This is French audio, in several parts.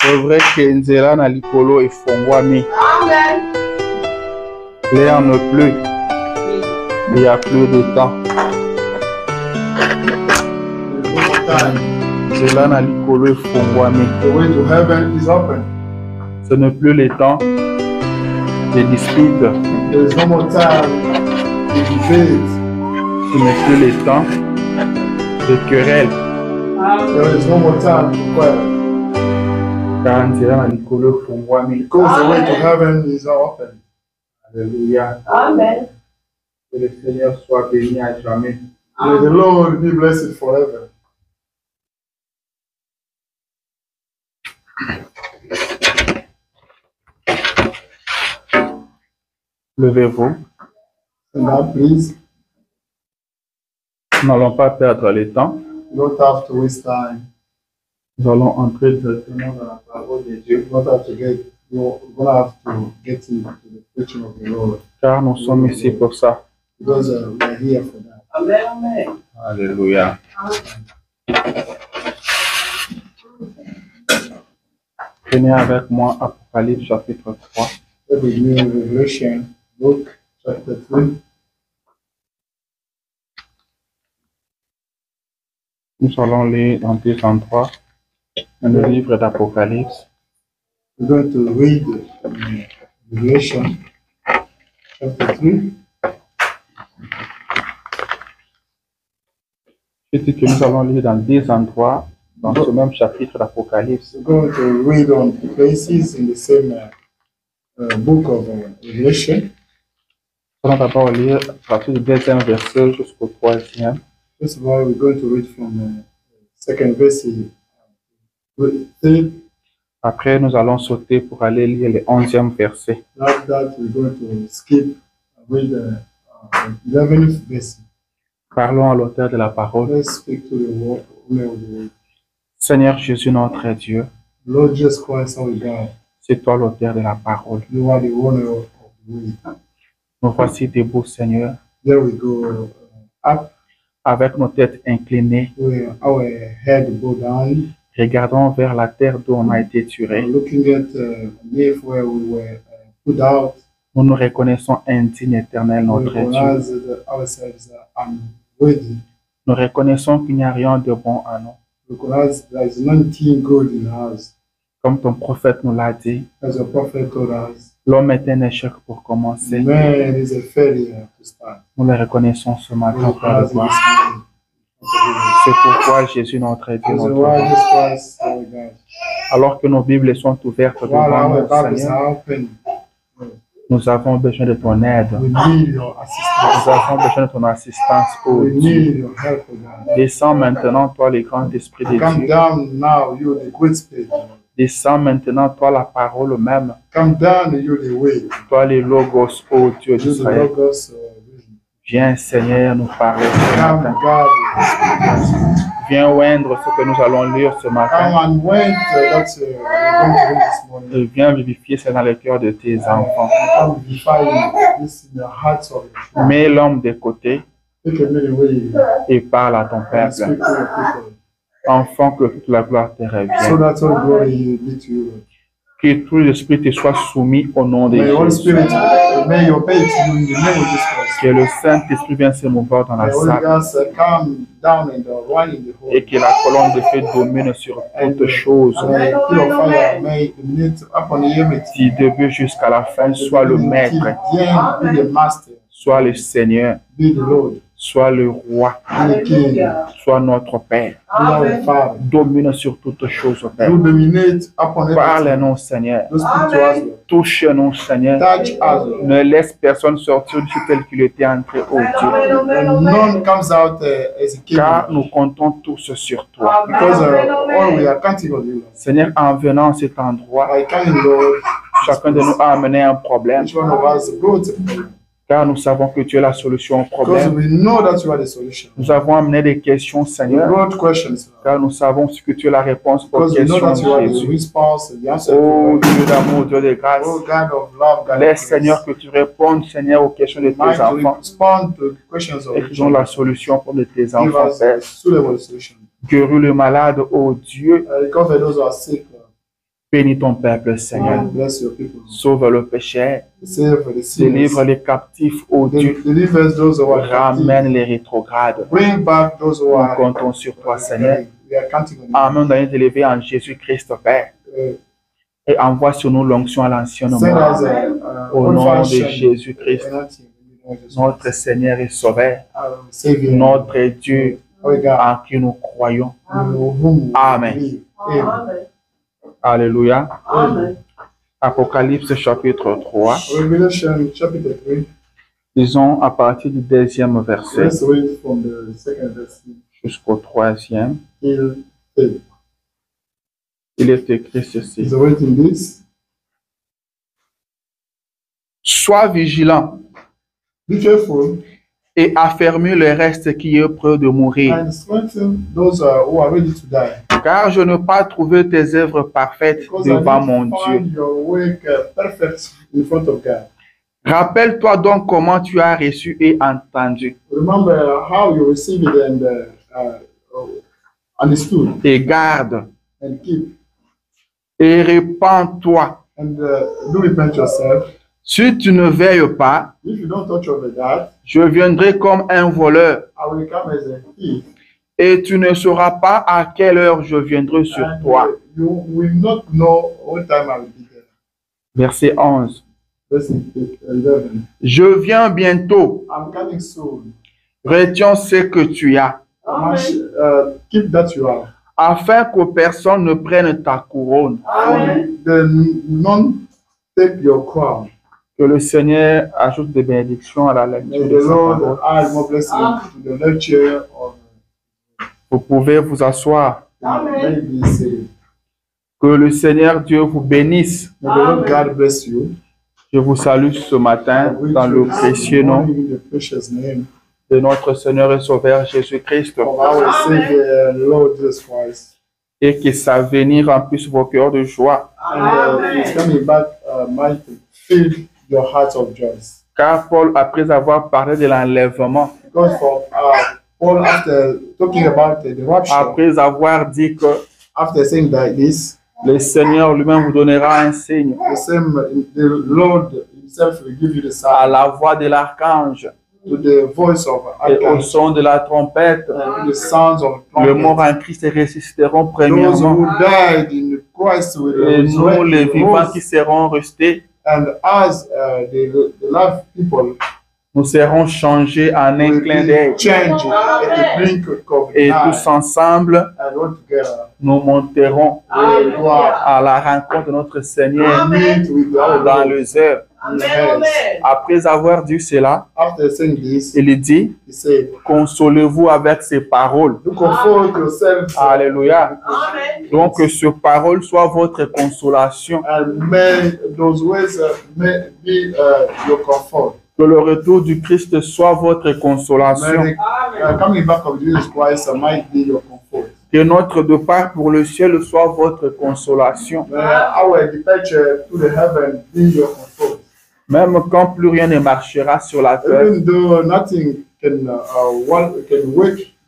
C'est vrai que Nzela na likolo efongwami. L'air ne pleut. Il n'y a plus de temps. Nzela na likolo efongwami. The way to heaven is open. Ce n'est plus le temps de disputes. There is no more time to debate. Ce n'est plus le temps de querelles. There is no more time to quarrel. Car Nzela na likolo efongwami. Because the way to heaven is open. Alléluia. Amen. Que le Seigneur soit béni à jamais. May the Lord be blessed forever. Levez-vous. And now, please, Nous n'allons pas perdre le temps. you don't have to waste time. Nous allons entrer directement dans la parole de Dieu. You don't have to get. You're gonna have to get into the preaching of the Lord Car nous sommes ici pour ça. because we're here for that. Amen. Amen. Alléluia. Prenez avec moi Apocalypse chapitre 3. Let me read Revelation book chapter 3. Nous allons lire dans 203 dans le livre d'Apocalypse. We're going to read Revelation chapter 3. Je dis que nous allons lire dans 2 endroits dans ce même chapitre d'Apocalypse. We're going to read on places in the same book of Revelation. Nous allons d'abord lire à partir du 2e verset jusqu'au 3e. First of all, we're going to read from second verse. Third, Après, nous allons sauter pour aller lire le 11e verset. after that, we're going to skip read 11th verse. Parlons à l'auteur de la parole. Let's speak to the owner of the word. Seigneur Jésus, notre Dieu, Lord Jesus Christ, our God, c'est toi l'auteur de la parole. you are the owner of the word. Nous voici debout, Seigneur, There we go up, avec nos têtes inclinées, with our head bow down, regardons vers la terre d'où on a été tué. looking at life where we were put out. Nous nous reconnaissons indignes, éternel, We notre Dieu. recognize that ourselves are unworthy. Nous reconnaissons qu'il n'y a rien de bon en nous. We recognize there is nothing good in us. Comme ton prophète nous l'a dit, As a prophet told us, l'homme est un échec pour commencer. man is a failure to start. Nous le reconnaissons ce We matin par le recognize gloire. this morning. C'est pourquoi Jésus, notre Dieu, As a notre Dieu. righteous Christ, our God. Alors que nos Bibles sont ouvertes While devant our nous, Bibles Seigneur, are open, nous avons besoin de ton aide. we need your assistance. Nous avons besoin de ton assistance, ô We Dieu. need your help, O God. Descends maintenant, toi, le grand esprit de Come Dieu. down now, you the great spirit. Descends maintenant, toi, la parole même. Come down, you the way. Toi, les logos, ô Dieu You the d'Israël. logos vision. Viens, Seigneur, nous parler ce Come, matin. God, speak to us. Viens oindre ce que nous allons lire ce Come matin. and wait that we're going to read this morning. Et viens vivifier ça dans le cœur de tes enfants. Come define this in the hearts of your children. Mets l'homme de côté Take a minute away et parle à ton and peuple. speak to your people. Enfant, que toute la gloire te So revienne. that all glory be to you. Que tout l'esprit te soit soumis au nom de May Holy Jésus. Spirit, may your obey to you in the name of Jesus Christ. Que le Saint-Esprit vienne se mouvoir dans May la Holy salle Ghost come down and run in the hole. et que la colonne de feu domine sur toutes choses. May the fire may dominate upon everything. Du début jusqu'à la fin, sois le maître, Till the end, be the master, sois le Seigneur, be the Lord, sois le roi, be the King, be sois notre Père. our Father. Domine sur toutes choses, Père. You dominate upon everything. Parle-nous, Seigneur. You speak to us, Lord. Touche-nous, Seigneur. Touch us, Lord. Ne laisse personne sortir d'ici tel qu'il était entré, oh Dieu. And none comes out as a king. Car nous comptons tous sur toi. Because all we are counting on you, Lord. Seigneur, en venant à cet endroit, I come, Lord. chacun de nous a amené un problème. Each one of us brought a problem. Car nous savons que tu es la solution au Because problème. we know that you are the solution. Nous avons amené des questions, We Seigneur. brought questions, Lord. Car nous savons que tu es la réponse aux Because we know questions that you are de the Jésus. response, the answer. Oh to Dieu d'amour, Dieu de grâce. Oh God of love, God Laisse, of Seigneur, que tu répondes, Seigneur, aux questions de tes Mind to enfants. respond to the questions of Et qu'ils ont la solution pour de tes Give enfants, us Père. a suitable solution. Guéris le malade, oh Dieu. Recover those who are sick, Lord. Bénis ton peuple, Seigneur. Bless your people. Sauve le péché. Save the sinners. Délivre les captifs, ô Dieu. Deliver those who are captive. Ramène les rétrogrades. Bring back those who Nous are. comptons sur toi, Seigneur. We are counting on you. Amen. Dans élevé en Jésus-Christ, Père. Et envoie sur nous l'onction à l'ancien Send moment. us a Au nom de old-fashioned Jésus-Christ, anointing. notre Seigneur et Sauveur, Savior. notre Dieu Our God. en qui nous croyons. Whom we Amen. believe. Amen. Alléluia. Amen. Apocalypse chapitre 3. Revelation chapter 3. Disons à partir du 2e verset Let's read from the second verse jusqu'au 3e. till 8. Il est écrit ceci. Is written this. Sois vigilant Be careful et affermis le reste qui est près de mourir, and strengthen those who are ready to die. car je n'ai pas trouvé tes œuvres parfaites Because devant I mon didn't Dieu. find your work perfect in front of God. Rappelle-toi donc comment tu as reçu et entendu, Remember how you received it and understood et garde, and keep et répands-toi. and do repent yourself. Si tu ne veilles pas, If you don't touch over that, je viendrai comme un voleur, I will come as a thief. et tu ne sauras pas à quelle heure je viendrai sur And toi. you will not know what time I will be there. Verset 11. Verse 11. Je viens bientôt. I'm coming soon. Retiens ce que tu as, Keep that you are. afin que personne ne prenne ta couronne. Amen. Then none take your crown. Que le Seigneur ajoute des bénédictions à la May lecture the de sa Lord parole. add more blessing to the lecture of Vous pouvez vous asseoir. may be saved. Que le Seigneur Dieu vous bénisse. May the Lord God bless you. Je vous salue ce matin dans le précieux nom In the precious name de notre Seigneur et Sauveur Jésus-Christ, of our Savior, Lord Jesus Christ. et que sa venue remplisse vos cœurs de joie. And it's coming back, might fill your hearts of joy. Car Paul, après avoir parlé de l'enlèvement, Because for Paul, after talking about the rapture, après avoir dit que after saying that this, le Seigneur lui-même vous donnera un signe the Lord Himself will give you the à sign la voix de l'archange to the voice of et au archangel son de la trompette. and the sounds of Les morts trumpet. en Christ ressusciteront Those premièrement, who died in Christ will et nous, les vivants qui resurrect, serons restés, and as the live people nous serons changés en un will clin be d'œil. changed at the blink of Et an tous eye, ensemble, and all together nous monterons we will go out à la rencontre de notre Seigneur and meet with our dans Lord les heures. in the Amen. heavens. Amen. Après avoir dit cela, After saying this, il dit, he said, consolez-vous avec ces paroles. "Do comfort yourselves, Alléluia. Amen. Donc que ces paroles soient votre consolation. and may those words may be your comfort. Que le retour du Christ soit votre consolation. May the coming back of Jesus Christ might be your comfort. Que notre départ pour le ciel soit votre consolation. May our departure to the heaven be your comfort. Même quand plus rien ne marchera sur la terre, Even though nothing can work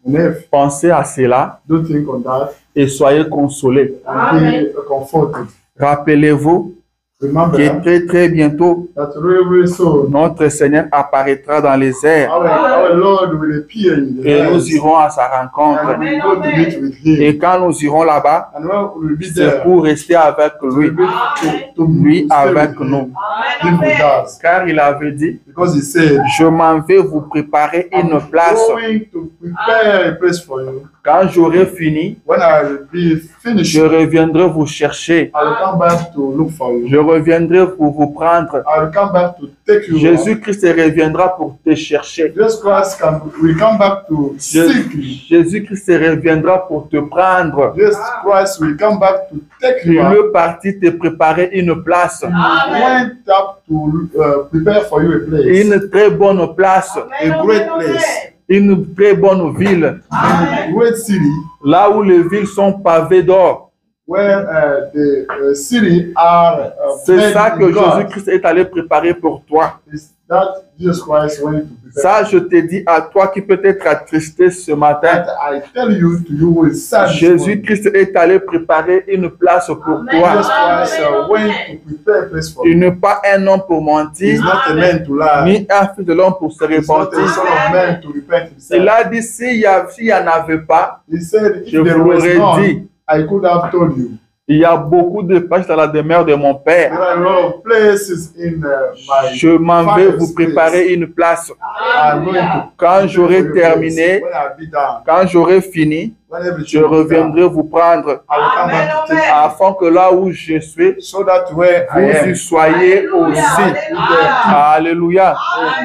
on earth, pensez à cela do think on that et soyez consolés. and be comforted. Rappelez-vous Remember que très très bientôt, that really soon notre Seigneur apparaîtra dans les airs our Lord will appear in the et nous heavens, irons à sa rencontre. and we go to meet with Him. Et quand nous irons là-bas, And when we will be c'est there, pour rester avec lui, we'll be to lui stay avec with nous. Him, Him with us. Car il avait dit, Because He said, je m'en vais vous préparer une I'm place. going to prepare a place for you. Quand j'aurai fini, When I will be finished, je reviendrai vous chercher. I will come back to look for you. Je reviendrai pour vous prendre. I will come back to take you. Jésus-Christ reviendra pour te chercher. Jesus Christ will come back to seek you. Jésus-Christ reviendra pour te prendre. Jesus Christ will come back to take Il you. est parti te préparer une place. He went up to prepare for you a place, Une très bonne place. a great place, Une très bonne ville. a great city Là où les villes sont pavées d'or. where the city are C'est made ça in que God. Jésus-Christ est allé préparer pour toi. That Jesus Christ went to prepare. Ça, je te dis à toi qui peut être attristé ce matin. That I tell you to you who is sad. Jésus-Christ est allé préparer une place pour toi. Jesus Christ went to prepare a place for Il you. n'est pas un homme pour mentir, He's not a man to lie. ni un fils de l'homme pour se He's not a repentir. son of man to repent himself. Il a dit, s'il n'y en avait pas, He said, if je there vous was l'aurais none, dit. I could have told you. Il y a beaucoup de places dans la demeure de mon There Père. are a lot of places in my Je m'en vais Father's vous préparer une place. I'm going to Quand j'aurai prepare your terminé, place. When I'll be done, quand j'aurai fini, when everything je is done, reviendrai vous prendre I will come back to take you, afin que là où je suis, so that where I vous am, y soyez aussi. Alléluia.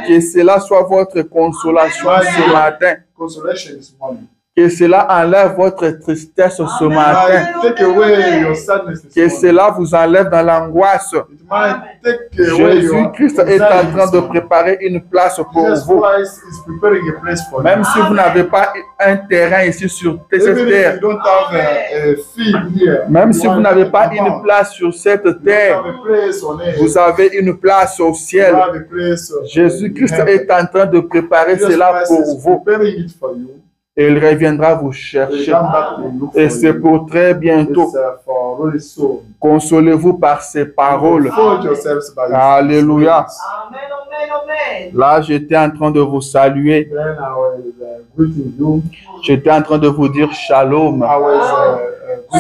Que cela soit votre consolation ce matin. consolation this morning. Que cela enlève votre tristesse ce matin. Might take away your sadness this Que morning. cela vous enlève dans l'angoisse. It might take away your Jésus-Christ est en anxiety train this de morning. préparer une place pour Jesus vous. Christ is preparing a place for Même you. si vous n'avez pas un terrain ici sur cette Even if terre, you don't have a field here, même you si vous want n'avez a pas compound, une place sur cette you terre, have a place on earth, vous avez une place au you ciel. have a place Jésus-Christ in heaven. est en train de préparer Jesus cela Christ pour is vous. preparing it for you. Et il reviendra vous He'll chercher. come back to look Et for c'est you. pour très bientôt. It's for really soon. Consolez-vous par ces paroles. Fold yourselves by his Alléluia. words. Là, j'étais en train de vous saluer. Then I was greeting you. J'étais en train de vous dire shalom. I was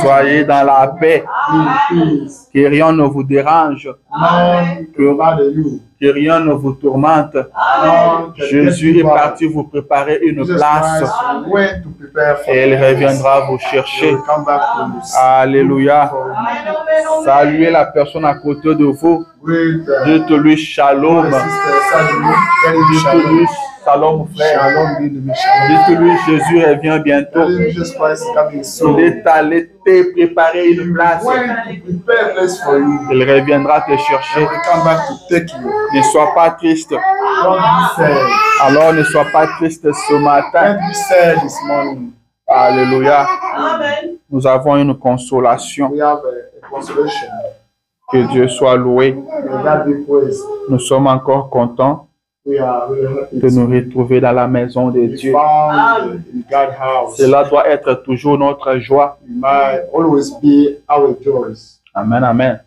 Soyez dans la paix. in peace. Que rien ne vous dérange. None to bother you. Que rien ne vous tourmente. None can get Jésus you est bothered. parti vous préparer une Jesus place. Christ went to prepare for Et il you. reviendra vous He chercher. will come back to you. Alléluia. For you. Saluez la personne à côté de vous. Greet Dites-lui shalom. my sister Sadhu. Tell him Dites-lui shalom. shalom, frère. Shalom, be the shalom. Dites-lui Jésus revient bientôt. Tell him Jesus Christ is coming soon. Il est allé te préparer He une place. went to prepare a place for you. Il reviendra te He chercher. will come back to take you. Ne sois pas triste. Don't be sad. Alors ne sois pas triste ce matin. Don't be sad this morning. Alléluia. Nous avons une consolation. We have a consolation. Que Dieu soit loué. May God be praised. Nous sommes encore contents We are really happy de nous retrouver dans la maison de be Dieu. found in God's house. Cela doit être toujours notre joie. It might always be our joys. Amen, amen.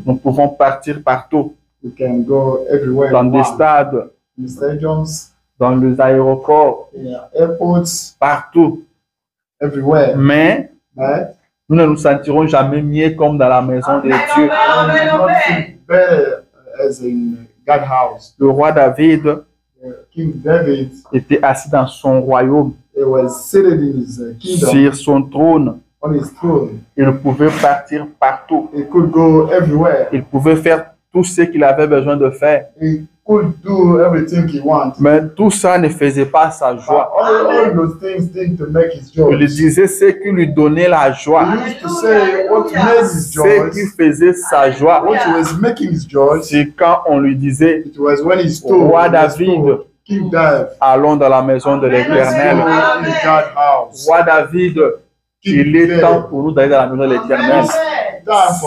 Nous pouvons partir partout, We can go everywhere dans we des want. stades, In stadiums, dans les aéroports, in airports, partout. everywhere. Mais Right? nous ne nous sentirons jamais mieux comme dans la maison de Dieu. And we do not feel better as in God's house. Le roi David King David, était assis dans son royaume, he was seated in his kingdom sur son trône. on his throne. Il pouvait partir partout. He could go everywhere. Il pouvait faire tout ce qu'il avait besoin de faire. He could do everything he wanted. Mais tout ça ne faisait pas sa But joie. all those things didn't make his joy. Il lui disait ce qui lui donnait la joie. He used to say what made his Ce joy, qui faisait sa joie, what was making his joy. c'est quand on lui disait, It was when he told Roi David, King David, allons dans la maison de let's go l'Éternel. in God's house. Roi David, il est temps pour nous d'aller dans la maison de l'Éternel.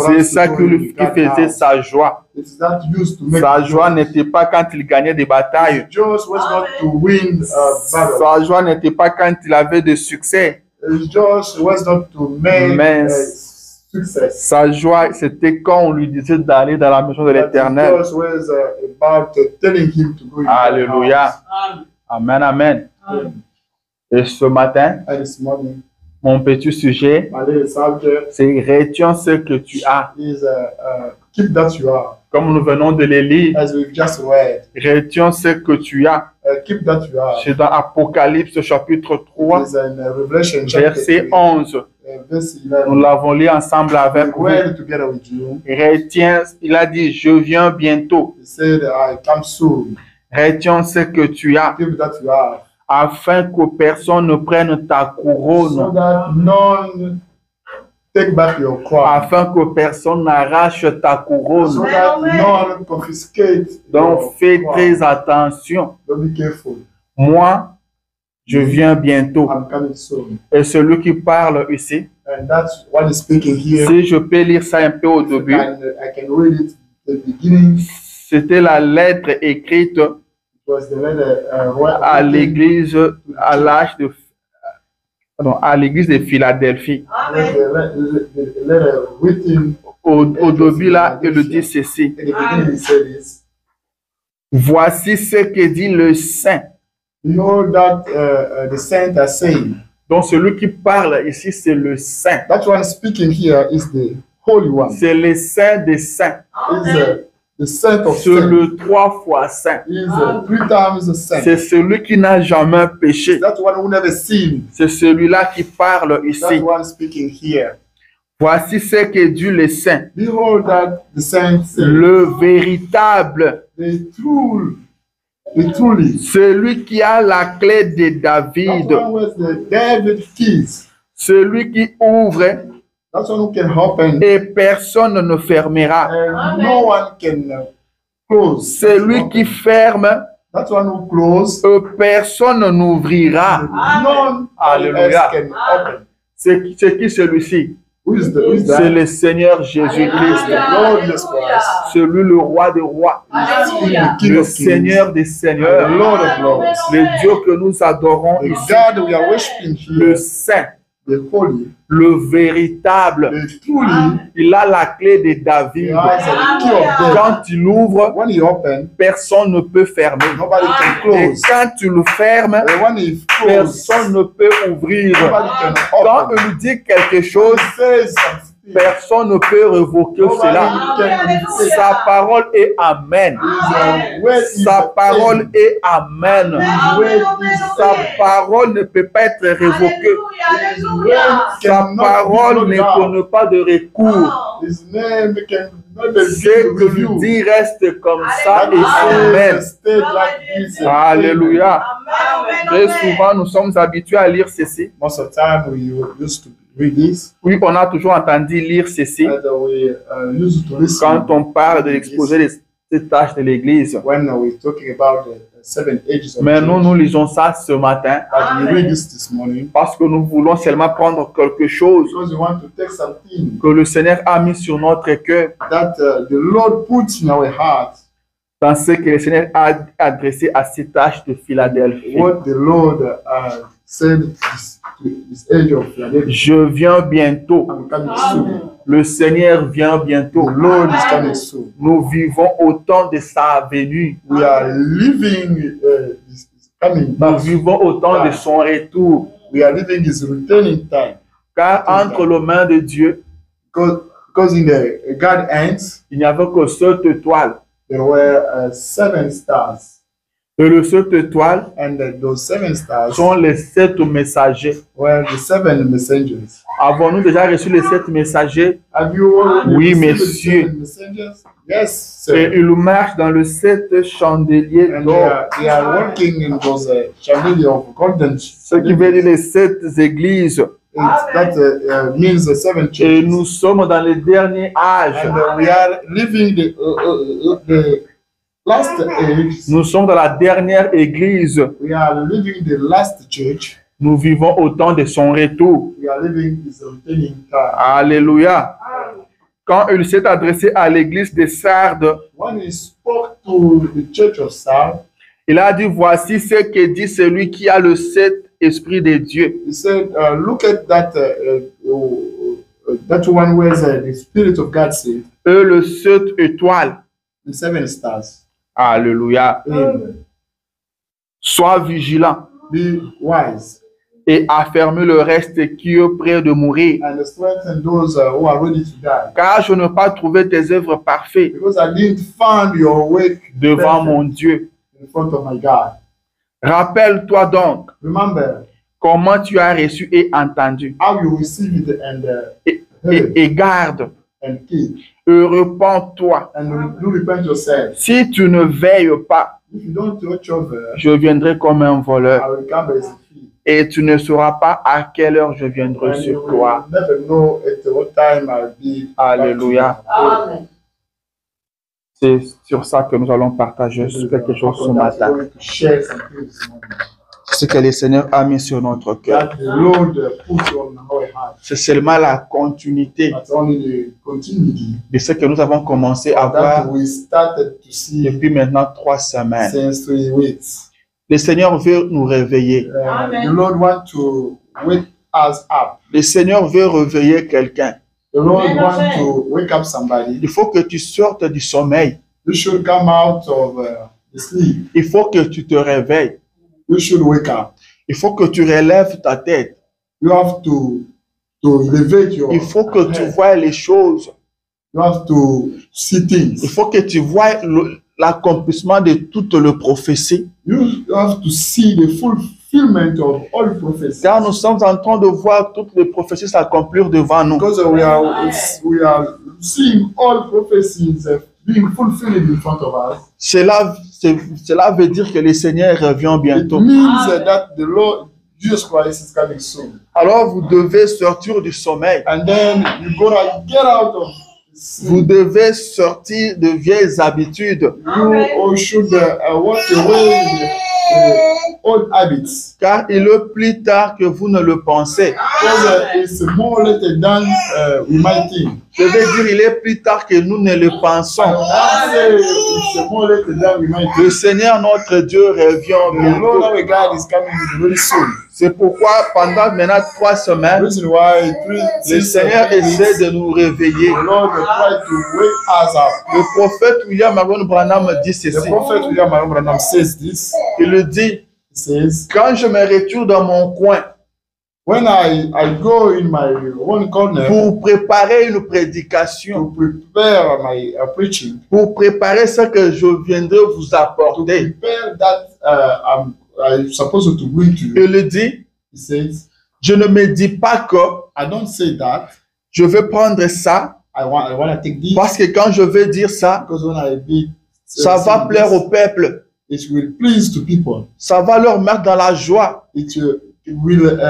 C'est ça qui faisait sa joie. It's that used to make Sa his joie joy. n'était pas quand il gagnait des batailles. His joy was not to win battle. Sa joie n'était pas quand il avait de succès. His joy was not to make Mais success. sa joie, c'était quand on lui disait d'aller dans la maison de But l'Éternel. his joy was about telling him to go in God's Alléluia. house. Amen, amen. Et ce matin, And this morning, mon petit sujet, my little subject c'est retiens ce que tu as. is keep that you are. Comme nous venons de le lire, As we've just read, retiens ce que tu as. keep that you are. C'est dans Apocalypse chapitre 3, It is in Revelation chapter verset 3, 11. verse Nous 11. l'avons lu ensemble avec We vous. read together with you. Retiens, il a dit, je viens bientôt. He said, I come soon. Retiens ce que tu as, Keep that you are. afin que personne ne prenne ta So couronne, that none take back your crown. afin que personne n'arrache ta So couronne. that none confiscate Donc your fais crown. très attention. Don't be careful. Moi, je viens bientôt. I'm coming soon. Et celui qui parle ici, And that's what is speaking here. si je peux lire ça un peu au début, I can read it at the beginning. C'était la lettre écrite It was the letter à l'église, à l'âge de, pardon, à l'église de Philadelphie. the letter written. Au début là, il dit ceci. In the beginning, he said this. Voici ce que dit le Saint. Behold that the saint are saying. Donc celui qui parle ici, c'est le Saint. That one speaking here is the Holy One. C'est le Saint des saints. Is the saint of C'est saints. le 3 fois saint. Is 3 times the saint. C'est celui qui n'a jamais péché. That one who never sinned. C'est celui-là qui parle That ici. one speaking here. Voici ce que dit le Saint. Behold that the saint said. Le véritable. The truly. Celui qui a la clé de David. That one was the David keys. Celui qui ouvre That's one who can open. et personne ne fermera. And no one can close. Celui qui ferme, That's one who close. personne n'ouvrira. None Alléluia. else can open. C'est qui celui-ci? Who is C'est that? le Seigneur Jésus-Christ. The Lord Jesus Christ. Celui le roi des rois. The King Le of Kings. Seigneur des The seigneurs. Lord of Lords. Le Dieu que nous adorons The ici. God we are worshiping Le here. Saint. The Holy. Le véritable. The truly. Il a la clé de He David. has the key of death. Quand il ouvre, When he open, personne ne peut fermer. nobody can Et close. quand tu le fermes, And when he closes, personne ne peut ouvrir. nobody can Quand open. il dit quelque chose, He says something. personne ne peut révoquer cela. Sa parole est Amen. Sa parole est Amen. Sa parole ne peut pas être révoquée. Sa parole ne connaît pas de recours. His name can not be Ce que lui dit reste comme ça et Amen. Alléluia. Très souvent, nous sommes habitués à lire ceci. Most of the time we used to read this, Oui, on a toujours entendu lire ceci and we used to listen quand on parle de l'exposé des tâches de l'Église. when we're talking about the 7 ages of Mais church. nous lisons ça ce matin But we read this morning parce que nous voulons seulement prendre quelque chose because we want to take something que le Seigneur a mis sur notre cœur that the Lord puts in our hearts. dans ce que le Seigneur a adressé à ces tâches de Philadelphie. What the Lord said to this age of Philadelphia. Je viens bientôt. I'm coming soon. Le Seigneur vient bientôt. The Lord is coming soon. Nous vivons au temps de sa venue. We are living this coming Nous back. vivons au temps de son retour. We are living his returning time. Car entre les mains de Dieu, Because in the God hands, il n'y avait que cette étoile. there were 7 stars. Et les 7 étoiles And those 7 stars sont les 7 messagers. were the 7 messengers. Avons-nous déjà reçu les 7 messagers? Have you already Oui, received monsieur. the 7 messengers? Yes, Et sir. ils marchent dans les 7 chandeliers And d'or. they are working in those chandeliers of golden. Ce qui veut dire les 7 églises. That means the 7 Et churches. nous sommes dans le dernier âge. And we are living the last age. Nous sommes dans la dernière église. We are living the last church. Nous vivons au temps de son retour. We are living his returning time. Alléluia. Quand il s'est adressé à l'église de Sardes, When he spoke to the church of Sardes, il a dit, voici ce que dit celui qui a le 7 esprit de Dieu. he said, look at that that one where the Spirit of God said, Et le 7 étoiles. the 7 stars. Alléluia. Sois vigilant Be wise et afferme le reste qui est prêt de mourir. and strengthen those who are ready to die. Car je n'ai pas trouvé tes œuvres parfaites Because I didn't find your work devant perfect mon Dieu. in front of my God. Rappelle-toi donc Remember comment tu as reçu et entendu. how you received and heard Et garde, and keep. et repens-toi. And do repent yourself. Si tu ne veilles pas, If you don't watch over, je viendrai comme un I voleur. will come as a thief. Et tu ne sauras pas à quelle heure je viendrai And you sur toi. will never know at what time I'll be. Alléluia. Amen. C'est sur ça que nous allons partager quelque chose ce matin. Share something this morning. Ce que le Seigneur a mis sur notre cœur. that the Lord put on our heart. C'est seulement la continuité That's only the continuity de ce que nous avons commencé à that voir we started to see depuis maintenant 3 semaines. since 3 weeks. Le Seigneur veut nous réveiller. The Lord wants to wake us up. Le Seigneur veut réveiller quelqu'un. The Lord wants to wake up somebody. Il faut que tu sortes du sommeil. You should come out of the sleep. Il faut que tu te réveilles. You should wake up. Il faut que tu relèves ta tête. You have to elevate your Il faut que tu head. vois les choses. You have to see Il things. faut que tu vois l'accomplissement de toutes les prophéties. You have to see the fulfillment of all prophecies. Car nous sommes en train de voir toutes les prophéties s'accomplir devant nous. Because we are seeing all prophecies being fulfilled in front of us. Cela veut dire que le Seigneur revient It bientôt. means that the Lord Jesus Christ is coming soon. Alors vous devez sortir du sommeil. And then you're gonna get out of Vous devez sortir de vieilles habitudes. you should walk away the old habits. Car il est plus tard que vous ne le pensez. Because it's more later than we might think. Je veux dire, il est plus tard que nous ne le pensons. I say it's more later than we might Le think. Seigneur, notre Dieu, revient The Lord bientôt. our God is coming very soon. C'est pourquoi pendant maintenant 3 The semaines, reason why le Seigneur essaie de nous réveiller. the Lord will try to wake us up. Le prophète William Marion Branham dit The ceci. prophet William Marion Branham says this. Il le dit, He says, quand je me retire dans mon coin when I go in my one corner pour préparer une to prédication, prepare my preaching, pour préparer ce que je viendrai vous to apporter, prepare that I'm supposed to bring to you, il le dit, he says, je ne me dis pas que I don't say that. je vais prendre ça, I want to take this parce que quand je vais dire ça, because when I be ça va plaire au peuple, it will please to people. ça va leur mettre dans la joie. It will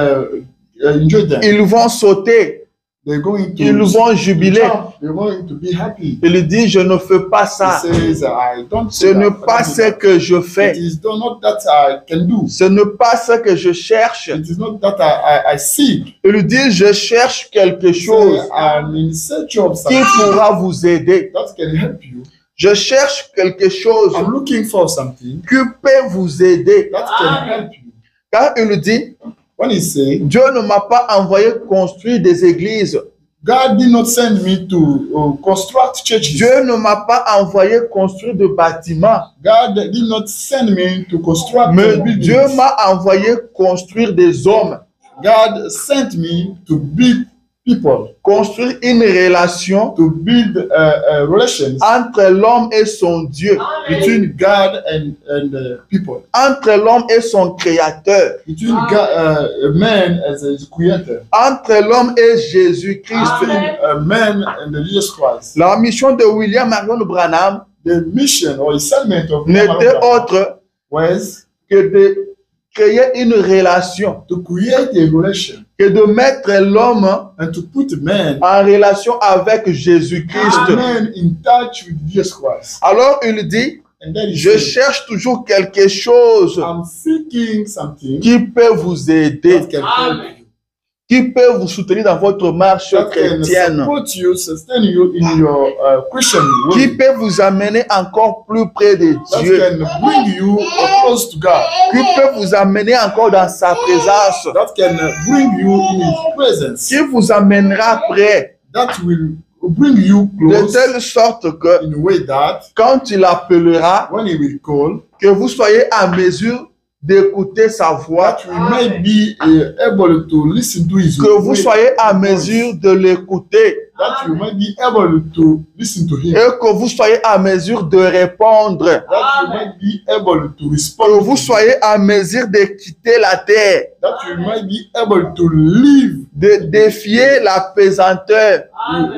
enjoy them. Ils vont sauter, They're going to ils vont jubiler. jump. They're going to be happy. Il dit, je ne fais pas ça. He says, I don't Ce say n'est that. pas ce que je It fais. is not that I can do. Ce n'est pas ce que je cherche. It is not that I seek. Il dit, je cherche quelque chose So I'm in search of qui something pourra vous aider. that can help you. Je cherche quelque chose I'm looking for something qui peut vous aider. that can help you. Car il dit, When he say, Dieu ne m'a pas envoyé construire des églises. God did not send me to construct churches. Dieu ne m'a pas envoyé construire de bâtiments. God did not send me to construct Mais buildings. Dieu m'a envoyé construire des hommes. God sent me to build people, Construire une relation to build relations entre l'homme et son Dieu. between God and people, Entre l'homme et son créateur. between God, man as his creator, Entre l'homme et Jésus-Christ. between man and Jesus Christ. La mission de William Marion Branham The mission or assignment of n'était autre was que de créer une relation, to create a relation que de mettre l'homme and to put man en relation avec Jésus-Christ. man in touch with Jesus Christ. Alors il dit, And then he je said, cherche toujours quelque chose I'm seeking something qui peut vous aider, that can help you, qui peut vous soutenir dans votre marche that can chrétienne, support you, sustain you in your Christian qui way, peut vous amener encore plus près de that Dieu, can bring you close to God, qui peut vous amener encore dans sa présence, that can bring you in His presence, qui vous amènera près, that will bring you de close telle sorte que in a way that quand il appellera, when He will call, que vous soyez en mesure d'écouter sa voix, that we may be able to listen to His que vous voice, soyez en mesure de l'écouter that you might be able to listen to Him, et que vous soyez en mesure de répondre, that you might be able to que respond, vous soyez en mesure de quitter la terre, that you might be able to live, de défier la pesanteur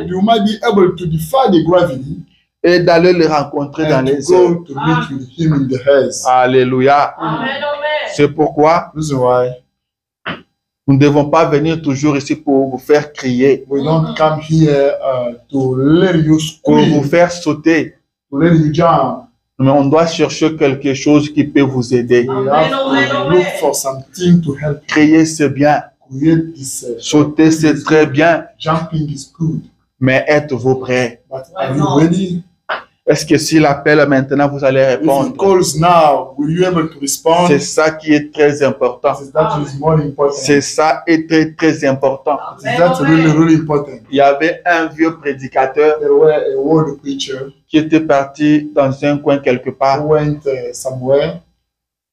you might be able to defy the gravity et d'aller le rencontrer dans and to les airs. go to meet with Him in the heirs. Alléluia. C'est pourquoi Reason why nous ne devons pas venir toujours ici pour vous faire crier, we don't come here to let you pour vous scream, faire sauter, to let you jump, Mais on doit chercher quelque chose qui peut vous aider. We have to look for something to help Crier, c'est bien. create this. Sauter, c'est très bien. Jumping is good, Mais êtes-vous prêts? but are you ready? Est-ce que s'il appelle maintenant, vous allez If he répondre? calls now, will you able to respond? C'est ça qui est très important. That is more important. C'est ça est très, très important. That's really, really important. Il y avait un vieux prédicateur There were a word preacher qui était parti dans un coin quelque who part. went somewhere.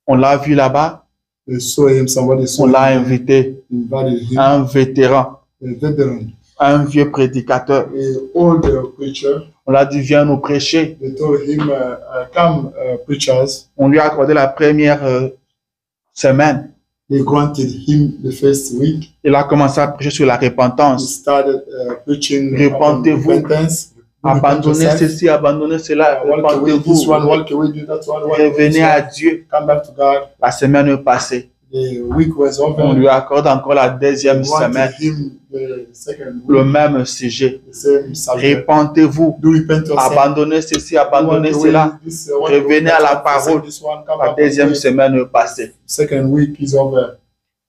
On l'a vu là-bas. They saw him, somebody saw On l'a him, invité. invited him, Un vétéran, a veteran, un vieux prédicateur. a older preacher. On l'a dit, viens nous prêcher. They told him, come preachers. On lui a accordé la première semaine. They granted him the first week. Il a commencé à prêcher sur la He repentance. started preaching Repentez-vous. repentance. Abandonnez ceci, abandonnez cela. Walk away this one, Repentez-vous. walk away that one, walk away this Revenez à one. Dieu. Come back to God. La semaine passée, The week was over. on lui accorde encore la deuxième They granted semaine. him the second Le week, même sujet. the same subject. Repentez-vous. Do repent yourself. Abandonnez ceci, Walk abandonnez away cela. this, walk away Revenez that à la one, parole. this one, come La back deuxième away. semaine passée. Second week is over.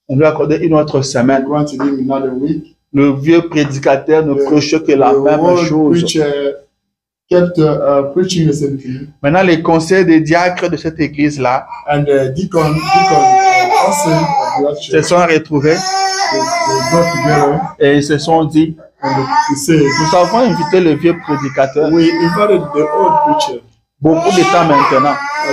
On lui a accordé une autre They semaine. granted him another week. Le vieux prédicateur ne prêchait que la The même old chose. preacher kept preaching the same thing. Maintenant, les conseils des diacres de cette église-là And Deacon Austin of that se church, sont retrouvés they got together et ils se sont dit, and they said, nous avons invité le vieux prédicateur we invited the old preacher. beaucoup de temps maintenant. A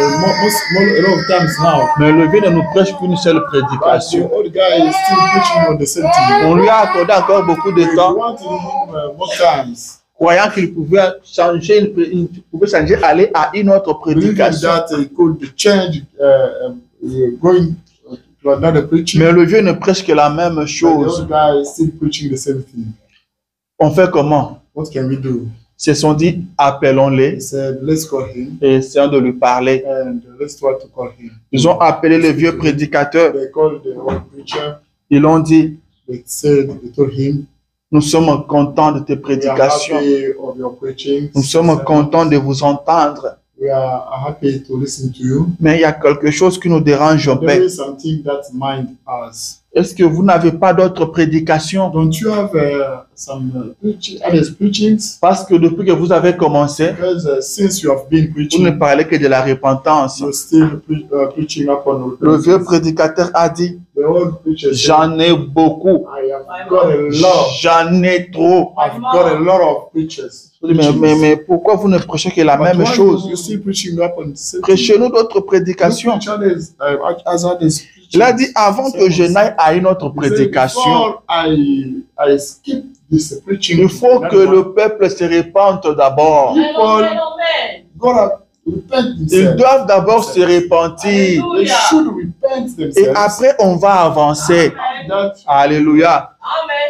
lot of times now, Mais le vieux ne nous prêche qu'une seule but the prédication. old guy is still preaching on the same thing. On lui a accordé encore beaucoup de We temps, granted him more times, croyant qu'il pouvait changer, aller à une autre believing prédication. that he could change, going to another preaching. Mais le vieux ne prêche que la même But the chose. old guy is still preaching the same thing. On fait comment? What can we do? Ils se sont dit, appelons-les He said, let's call him et essayons de lui parler. and let's try to call him. Ils ont appelé le vieux prédicateur. They called the old preacher. Ils ont dit, They told him, nous sommes contents de tes we are prédications. happy of your preaching. Nous sommes contents de vous entendre. We are happy to listen to you. Mais il y a quelque chose qui nous dérange un There peu. is something that mind us. Est-ce que vous n'avez pas d'autres prédications? Don't you have some other preachings? Parce que depuis que vous avez commencé, Because since you have been vous ne preaching, parlez que de la repentance. you're still preaching upon Le vieux prédicateur a dit, the old preacher said, j'en ai beaucoup, I have got a lot. j'en ai trop. I've got a lot of preachers. Mais pourquoi vous ne prêchez que la But même why chose? you still preaching upon the same thing? Prêchez-nous d'autres prédications. Il a dit, avant que je n'aille à une autre prédication, Before I skip this preaching, il faut que le peuple se répande d'abord. people gotta repent Ils themselves. doivent d'abord se repentir. They should repent Et themselves. après, on va avancer. That Alléluia.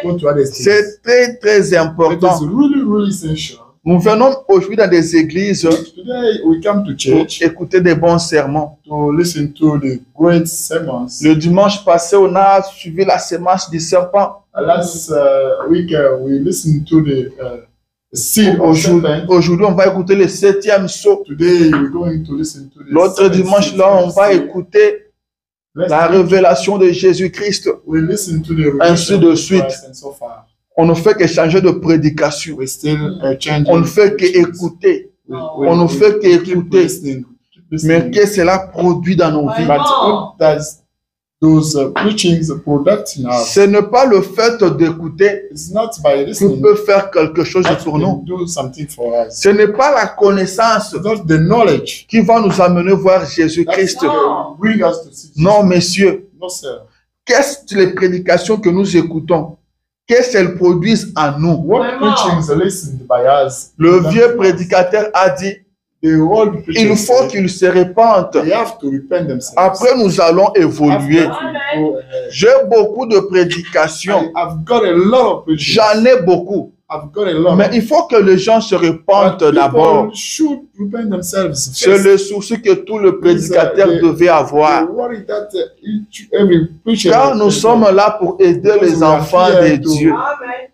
go to other things. C'est très, très It is important. really, really essential. Nous venons aujourd'hui dans des églises Today we come to pour church écouter des bons sermons. to listen to the great sermons. Le dimanche passé, on a suivi la sémence du serpent. Last week we listened to the seed of serpent. Aujourd'hui, on va écouter le 7e saut. Today we're going to listen to the L'autre seventh dimanche, seed là, on of va seed. écouter Next la week, révélation de Jésus-Christ. we listen to the Ainsi revelation de of suite. Christ, and so far. On ne fait que changer de prédication. We still changing. On ne fait preachings. qu'écouter. On ne We fait keep qu'écouter. listening, keep Mais listening. que cela produit dans nos vies. But what does those preachings product in us? Ce n'est pas le fait d'écouter It's not by qui listening peut faire quelque chose that pour we nous. can do something for us. Ce n'est pas la connaissance It's not the knowledge qui va nous amener voir that Jésus-Christ. will bring us to see Jesus. Non, messieurs. No, sir. Qu'est-ce que les prédications que nous écoutons? Qu'est-ce qu'elles produisent en nous? What preachings are listened by us? Le vieux prédicateur a dit, The old il preachers faut said qu'ils se répandent. they have to repent themselves. Après, nous allons évoluer. After we go ahead. J'ai beaucoup de prédications. I've got a lot of preachings. J'en ai beaucoup. I've got a lot. Mais il faut que les gens se But répandent people d'abord. should repent themselves C'est first. le souci que tout le prédicateur devait avoir. The worry that every preacher Car nous sommes là pour aider les enfants de Dieu.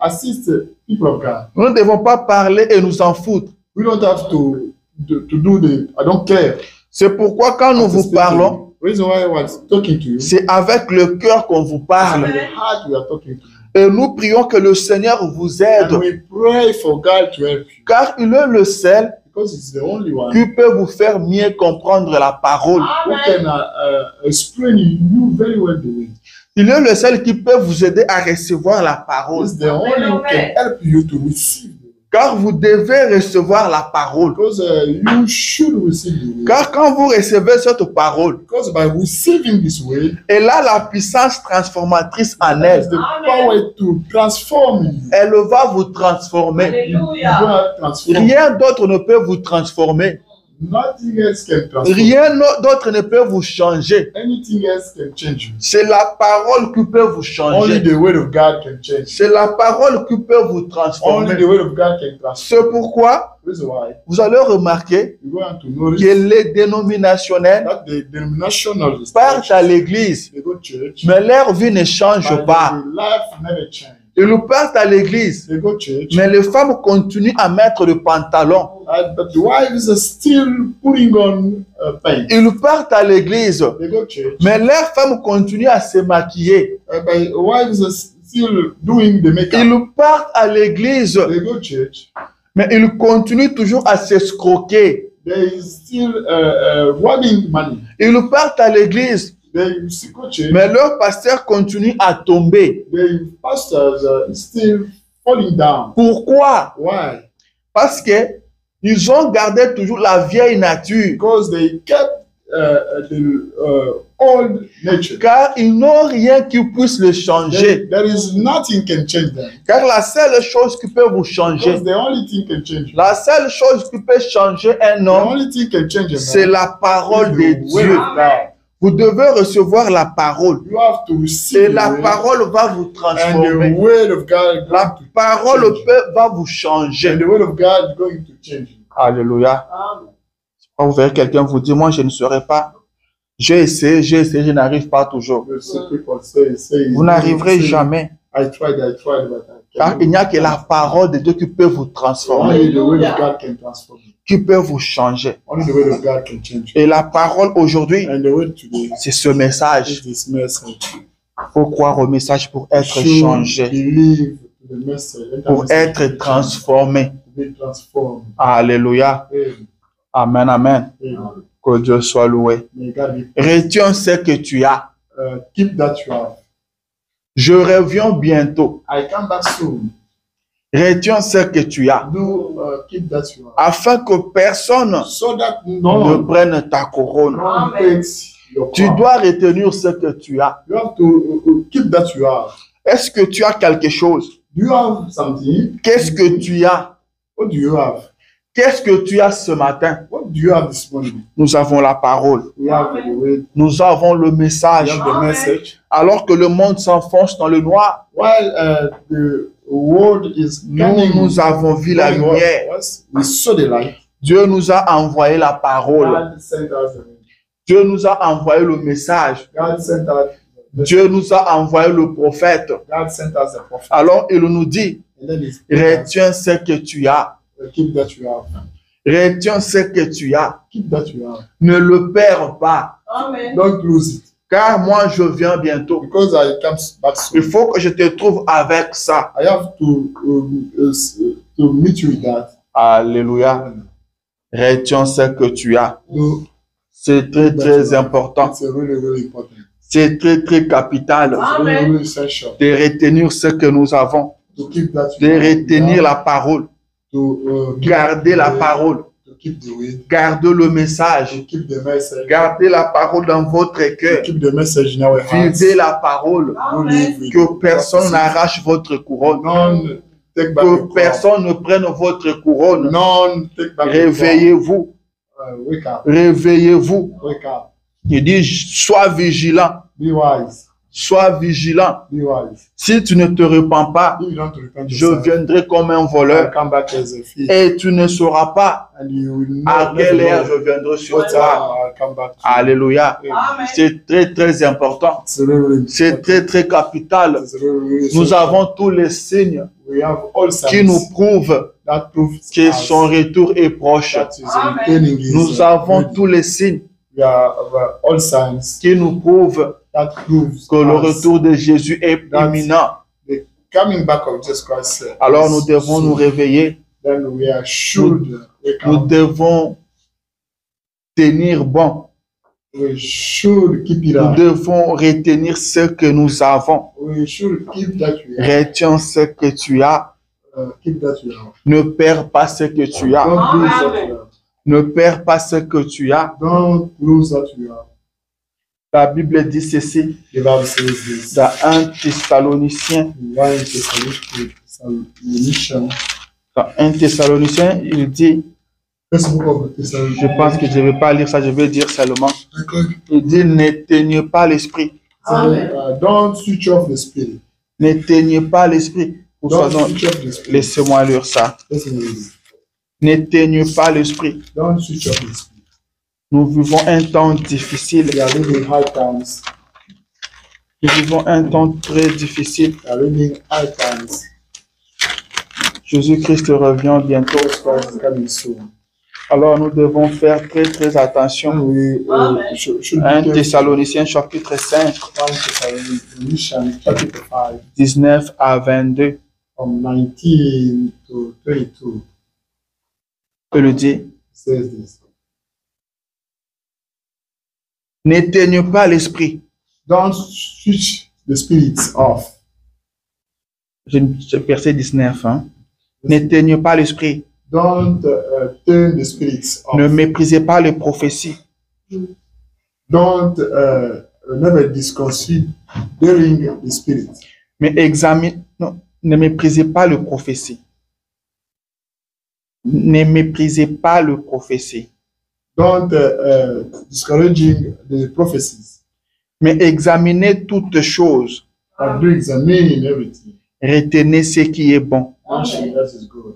assist the people of God. Nous ne devons pas parler et nous en foutre. We don't have to do the. I don't care. C'est pourquoi quand nous vous parlons, Reason why I was talking to you. c'est avec le cœur qu'on vous parle. With the heart we are talking to you. Et nous prions que le Seigneur vous aide, And we pray for God to help you. car il est le seul Because it's the only one qui peut vous faire mieux comprendre la parole. who can explain you very well the way. Il est le seul qui peut vous aider à recevoir la parole. It's the only who can help you to receive the way. Car vous devez recevoir la parole. Because you should receive the way. Car quand vous recevez cette parole, Because by receiving this way, elle a la puissance transformatrice en it elle. has the power to transform you. Elle va vous transformer. You're gonna transform. Rien d'autre ne peut vous transformer. Nothing else can transform. Rien d'autre ne peut vous changer. Anything else can change you. C'est la parole qui peut vous Only changer. the word of God can change you. C'est la parole qui peut vous Only transformer. the word of God can transform. C'est pourquoi Reason why vous allez remarquer you're going to notice que les dénominationnels that the denominational partent à l'église, they go to church, mais leur vie ne change but pas. their life never change. Ils partent à l'église, They go to church, mais les femmes continuent à mettre le pantalon. but the wives are still putting on paint. Ils partent à l'église, They go to church, mais leurs femmes continuent à se maquiller. but wives are still doing the makeup. Ils partent à l'église, They go to church, mais ils continuent toujours à s'escroquer. they still robbing money. Ils partent à l'église, They still go to church, mais leur pasteur continue à tomber. the pastors are still falling down. Pourquoi? Why? Parce que ils ont gardé toujours la vieille nature. Because they kept the old nature. Car ils n'ont rien qui puisse le changer. There is nothing can change them. Car la seule chose qui peut vous changer, Because the only thing can change you. la seule chose qui peut changer un The homme, only thing can change a man c'est la parole de is the word Dieu. of God. Vous devez recevoir la parole. You have to receive Et the la word, parole va vous and the transformer. word of God La parole va vous changer. and the word of God is going to change you. Alléluia. Quand vous verrez quelqu'un vous dire, moi je ne serai pas. J'ai essayé, je n'arrive pas toujours. Some people say, Vous n'arriverez jamais. I tried, but Car il n'y a que la parole de Dieu qui peut vous transformer, only the word of God can transform you. qui peut vous changer. Only the word of God can change you. Et la parole aujourd'hui, And the word today c'est ce message. is this message. Il faut croire au message pour être Should changé, believe the message. Let that pour message être transformé. be transformed. Alléluia. Amen. Amen, amen. Amen. Que Dieu soit loué. May God be Retiens ce que tu as. keep that you have. Je reviens bientôt. I come back soon. Retiens ce que tu as. Do keep that you have. Afin que personne So that ne no prenne ta couronne. one takes your Tu crown. dois retenir ce que tu as. You have to keep that you have. Est-ce que tu as quelque chose? Do you have something? Qu'est-ce que tu as? What do you have? Qu'est-ce que tu as ce matin? What do you have this morning? Nous avons la parole. We have the word. Nous avons le We message. have the message. Alors que le monde s'enfonce dans le noir, While the world is nous avons vu la lumière. we saw the light. Dieu nous a envoyé la parole. God sent us the word. Dieu nous a envoyé le message. God sent us. Dieu nous a envoyé le prophète. God sent us the prophet. Alors il nous dit, And then He retiens ce que tu as. keep that you have. Retiens ce que tu as. Keep that you have. Ne le perds pas. Don't lose it. Car moi, je viens bientôt. Because I come back Il soon. faut que je te trouve avec ça. I have to meet you with that. Alléluia. Retiens ce que tu as. No, C'est très, très important. it's really important. C'est très, très capital It's really essential de retenir ce que nous avons. to keep that. De retenir la parole. To Garder la parole. To keep the way. Garder le message. To keep the message. Gardez la parole dans votre To cœur. keep the message in our hearts. Vivez la parole. To live with Que personne n'arrache votre couronne. None take back the Que crown. personne ne prenne votre couronne. None take back the Réveillez-vous. crown. Wake up. Réveillez-vous. Wake up. Il dit, sois vigilant. Be wise. Sois vigilant. Be wise. Si tu ne te repens pas, If you don't repent je yourself, viendrai comme un I'll voleur. come back as a thief. Et tu ne sauras pas And you will à never quelle heure know je viendrai sur what time toi. I'll come back to you. Alléluia. Amen. C'est très, très important. It's really C'est important. très, très capital. It's really Nous essential. avons tous les signes We have all qui signs nous prouvent that proves que son retour est proche. that is returning is Nous avons ready. tous les signes We have all signs qui nous prouvent that proves que le us retour de Jésus est imminent. the coming back of Jesus Christ. Alors nous devons nous réveiller. Then we are should wake Nous up. devons tenir bon. We should keep it Nous up. devons retenir ce que nous avons. We should keep that we have. Retiens ce que tu as. Keep that we have. Ne perds pas ce que tu as. Don't lose that we have. Ne perds pas ce que tu as. Don't lose that we have. La Bible dit ceci The Bible says this. dans 1 Thessaloniciens. Why Thessalonians? Dans 1 Thessaloniciens, il dit, First book of Thessalonians. je pense que je ne vais pas lire ça, je vais dire seulement. Il dit, n'éteignez pas l'esprit. Don't switch off the spirit. N'éteignez pas l'esprit. Nous Don't faisons- switch off the spirit. Laissez-moi lire ça. Listen to this. N'éteignez pas l'esprit. Don't switch off the spirit. Nous vivons un temps difficile. We are living hard times. Nous vivons un temps très difficile. We are living hard times. Jésus-Christ revient bientôt. Jesus Christ is coming soon. Alors nous devons faire très très attention. And we should 1 be careful. Thessaloniciens chapitre 5, 1 Thessalonians chapter 5 19 à 22. from 19 to 22 Il le dit. says this. N'éteignez pas l'esprit. Don't switch the spirits off. Verset 19. Hein. N'éteignez pas l'esprit. Don't turn the spirits off. Ne méprisez pas les prophéties. Don't never disconsider the spirit. Mais non, ne méprisez pas les prophéties. Ne méprisez pas les prophéties. Don't discouraging the prophecies. Mais examinez toutes choses. And do examine everything. Retenez ce qui est bon. Mention that is good.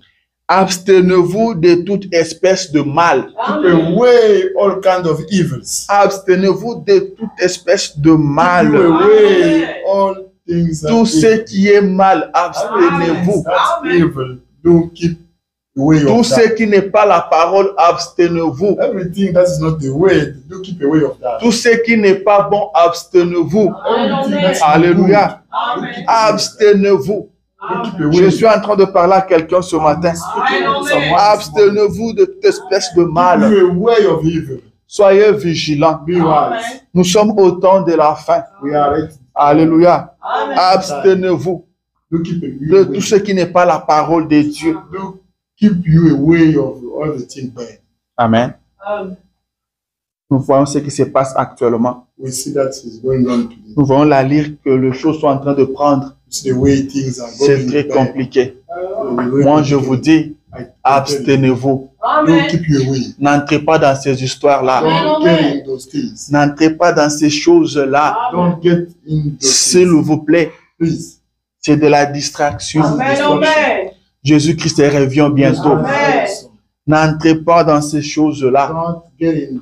Abstenez-vous de toute espèce de mal. Keep away all kinds of evils. Abstenez-vous de toute espèce de Keep mal. away all things that Tout ce evil. qui est mal, abstenez-vous. That's evil. Do keep away Tout of ce that. qui n'est pas la parole, abstenez-vous. Everything that is not the way, do keep away of that. Tout ce qui n'est pas bon, abstenez-vous. Everything that's not Alléluia. good, do keep Abstenez-vous. keep away. Je suis en train de parler à quelqu'un ce matin. Abstenez-vous de toute espèce de mal. Keep away of evil. Soyez vigilants. Be wise. Nous sommes au temps de la fin. We are ready. Alléluia. Abstenez-vous Do keep de away. tout ce qui n'est pas la parole de Dieu. Do keep you away of all the things bad. Amen. Nous voyons ce qui se passe actuellement. We see that is going on today. Nous voyons la lire que les choses sont en train de prendre. We see the way things are C'est going très bad. compliqué. Very Moi, je vous dis, I tell you, abstenez-vous. don't keep you away. N'entrez pas dans ces histoires-là. Don't get in those things. N'entrez pas dans ces choses-là. Don't get in those S'il things. vous plaît, Please. c'est de la distraction. Amen. Jésus-Christ revient bientôt. Amen. N'entrez pas dans ces choses-là. Don't get in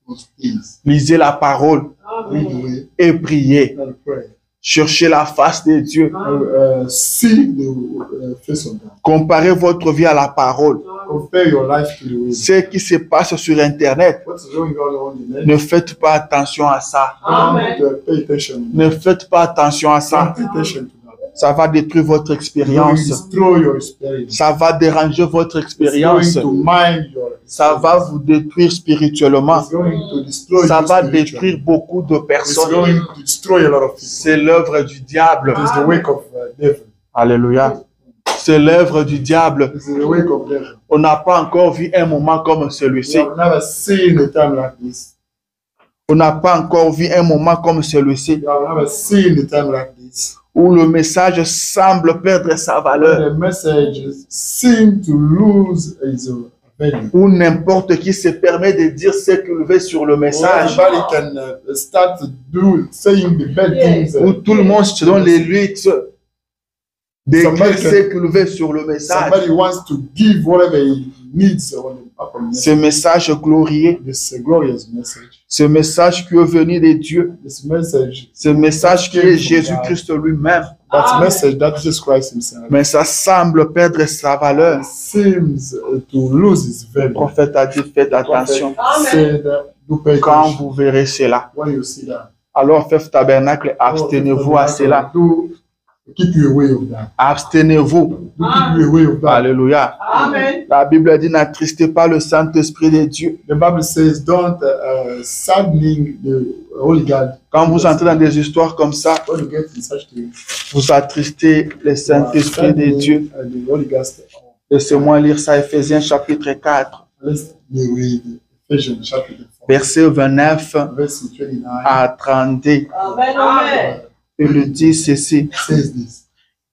those things. Lisez la parole Read the way et priez. and pray. Cherchez la face de Dieu. See the face of God. Comparez votre vie à la parole. Compare your life to the way. Ce qui se passe sur Internet, What's going on the net? ne faites pas attention à ça. Don't pay attention. Ne faites pas attention à ça. Don't pay attention to that. Ça va détruire votre It's going to expérience. destroy your experience. Ça va déranger votre It's going expérience. to mind your Ça va vous détruire spirituellement. It's going to destroy Ça you va spiritually. détruire beaucoup de It's personnes. going to destroy a lot of people. C'est l'œuvre du diable. It's the work of devil. Alléluia. C'est l'œuvre du diable. It's the work of devil. On n'a pas encore vu un moment comme We celui-ci. have never seen a time like this. On n'a pas encore vu un moment comme celui-ci We have never seen a time like this. où le message semble perdre sa valeur, Where the messages seem to lose its value. où n'importe qui se permet de dire ce qu'il veut sur le message, Everybody can start saying the bad things. où tout le monde se donne les luttes d'écrire Somebody ce qu'il veut sur le message. Somebody wants to give whatever he needs on the Ce message glorieux, This glorious message. ce message qui est venu de Dieu, This message ce message qui est Jésus-Christ lui-même, that message that Jesus Christ himself Mais ça semble perdre sa valeur. seems to lose its Le value. prophète a dit, faites attention Said, do pay quand attention vous verrez cela. when you see that. Alors, Fève Tabernacle, abstenez-vous à cela. Do keep you away of that. Abstenez-vous. Do keep you away of that. Alléluia. Amen. La Bible dit, n'attristez pas le Saint-Esprit de Dieu. The Bible says, don't saddening the Holy God. Quand vous entrez dans des histoires comme ça, When you get in such things, vous attristez le Saint-Esprit de Dieu. The Holy Ghost. Laissez-moi lire ça, Éphésiens chapitre 4, Let's read Ephesians chapter 4, verset 29 verse 29. à 32. Amen. Amen. Il dit ceci. Says this.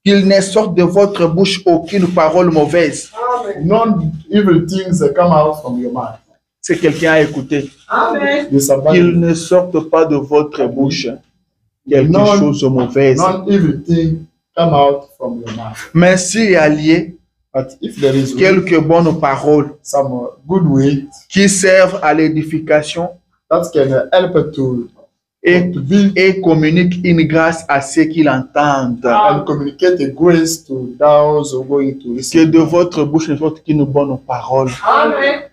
Qu'il ne sorte de votre bouche aucune parole mauvaise. Amen. None evil things come out from your mouth. Si quelqu'un a écouté, Amen. Yes, qu'il ne sorte pas de votre bouche quelque Non. chose de mauvaise. None evil thing come out from your mouth. Mais s'il y a lié But if there is quelques bonnes paroles some good way qui servent à l'édification that can help to build et communiquent une grâce à ceux qui l'entendent. and communicate a grace to those who are going to Que listen. de votre bouche ne sorte qu'une bonne parole. Amen.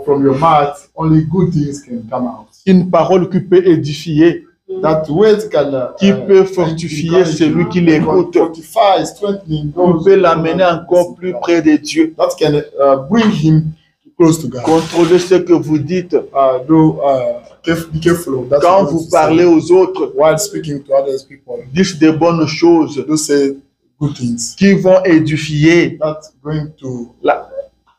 From your mouth, only good things can come out. Une parole qui peut édifier, That word can qui peut fortifier celui qui l'écoute, fortify, strengthening qui those peut l'amener encore plus près de Dieu. that can bring him close to God. Contrôlez ce que vous dites. Be careful of that. Quand vous parlez aux autres, while speaking to others people, dites de bonnes choses do say good things. qui vont édifier. That's going to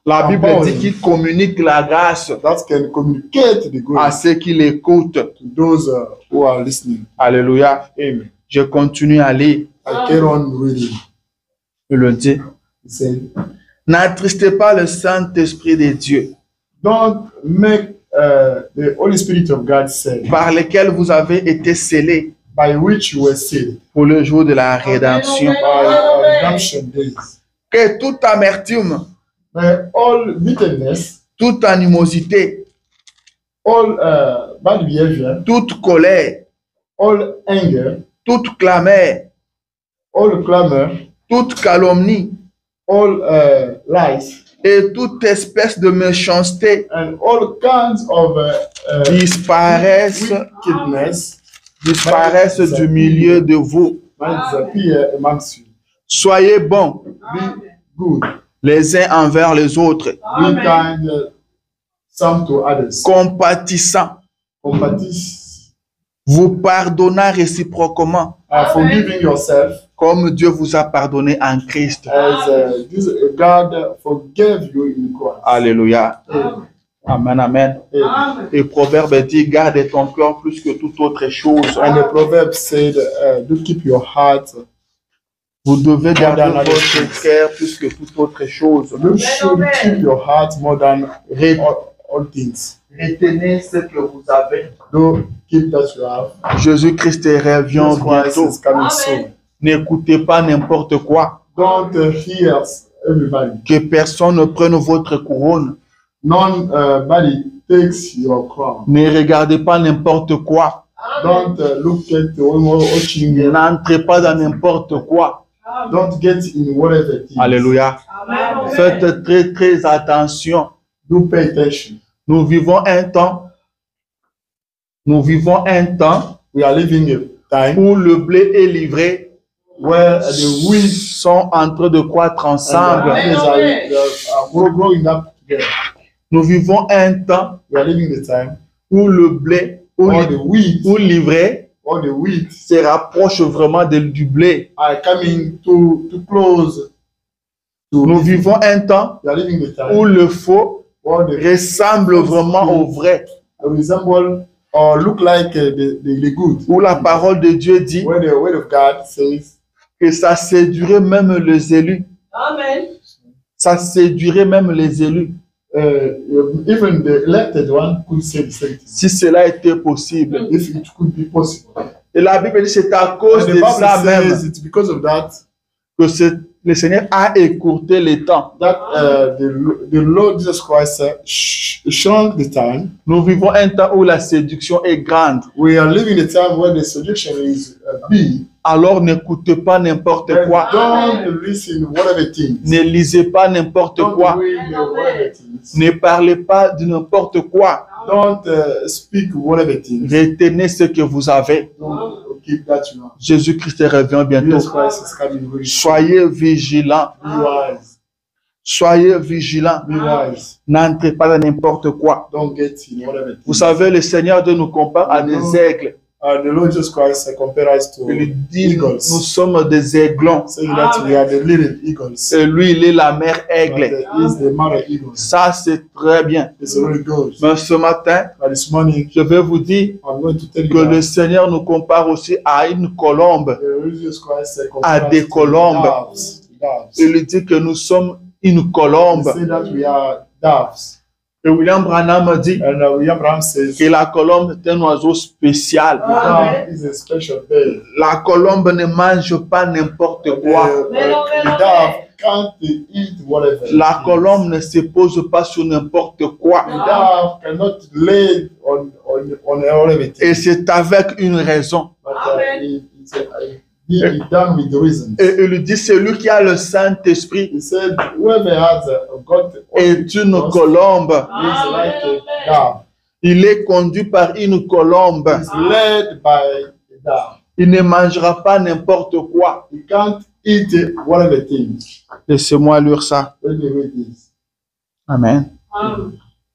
La Bible dit qu'il communique la grâce that can communicate the à grace ceux qui l'écoutent. to those who are listening. Alléluia. Amen. Je continue à lire. I carry on reading. Je le dis. He said, N'attristez pas le Saint-Esprit de Dieu, don't make the Holy Spirit of God say, par lequel vous avez été scellés by which you were sealed pour le jour de la rédemption. by redemption days. Que toute amertume, All bitterness, toute animosité, all bad behavior, toute colère, all anger, toute clameur, all clamor, toute calomnie all lies, et toute espèce de méchanceté and all kinds of disparaissent wickedness du milieu de vous. might disappear amongst you. Soyez bons Be good, les uns envers les autres, be kind some to others, compatissants, compatissant, vous pardonnant réciproquement, forgiving yourself comme Dieu vous a pardonné en Christ. as God forgave you in Christ. Alléluia. Amen. Amen, amen. Amen. Et Proverbe dit, garde ton cœur plus que toute autre chose. And the proverb said, do keep your heart. Vous devez garder More than other votre things. cœur plus que toute autre chose. You should keep your heart more than all things. Retenez ce que vous avez. Do keep that you have. Jésus-Christ revient Jesus Christ bientôt. is coming Amen. soon. N'écoutez pas n'importe quoi. Don't hear everybody. Que personne ne prenne votre couronne. Nobody takes your crown. Ne regardez pas n'importe quoi. Don't look at watching. N'entrez pas dans n'importe quoi. Don't get in whatever thing. Alléluia. Amen. Faites très très attention. Do pay attention. Nous vivons un temps. We are living a time Où le blé est livré, where the weeds sont en train de croître and ensemble. the others are growing up together. Nous vivons un temps We are living the time où le blé, all the weeds, où l'ivraie all the weeds se rapproche vraiment du blé. are coming too close to. Nous vivons un temps We are living the où time le faux all the ressemble vraiment au vrai. resemble or look like the good. Où la parole de Dieu dit Where the word of God says que ça séduirait même les élus. Amen. Ça séduirait même les élus. even the elected one could say the same thing Si cela était possible. if it could be possible. Et la Bible dit c'est à cause And the de Bible ça même says it's because of that que le Seigneur a écourté le temps. that the Lord Jesus Christ shrunk the time. Nous vivons un temps où la séduction est grande. We are living the time where the seduction is big. alors n'écoutez pas n'importe then quoi. don't listen whatever things. Ne lisez pas n'importe Don't quoi. read whatever things. Ne parlez pas de n'importe quoi. Don't speak whatever things. Retenez ce que vous avez. Don't keep that you have. Jésus-Christ revient bientôt. Jesus Christ is coming very soon. Soyez vigilants. Be wise. Soyez vigilants. Be wise. N'entrez pas dans n'importe quoi. Don't get in whatever things. Vous savez, le Seigneur Dieu nous compare à des aigles. The Lord Jesus Christ compares us to Il lui dit, nous eagles, sommes des aiglons. saying that we are the little eagles. Et lui, il est la mère But aigle. he is the mother eagles. Ça, c'est très bien. It's really good. Mais ce matin, But this morning, je vais vous dire I'm going to tell que you le that Seigneur nous compare aussi à une colombe. the Lord Jesus Christ À compares des us to colombes. doves. Il lui dit que nous sommes une He colombe. said that we are doves. Et William Branham dit And William Branham says que la colombe est un oiseau spécial. the dove is a special bird. La colombe ne mange pas n'importe quoi. The dove can't eat whatever. La colombe ne se pose pas sur n'importe quoi. The dove cannot lay on whatever. Et c'est avec une raison. But he done with the reason. Et il lui dit, celui qui a le Saint-Esprit He said, whoever has got est une colombe. is like a dove. Il est conduit par une colombe. Is led by a dove. Il ne mangera pas n'importe quoi. He can't eat whatever things. Laissez-moi lire ça. Let me read this. Amen.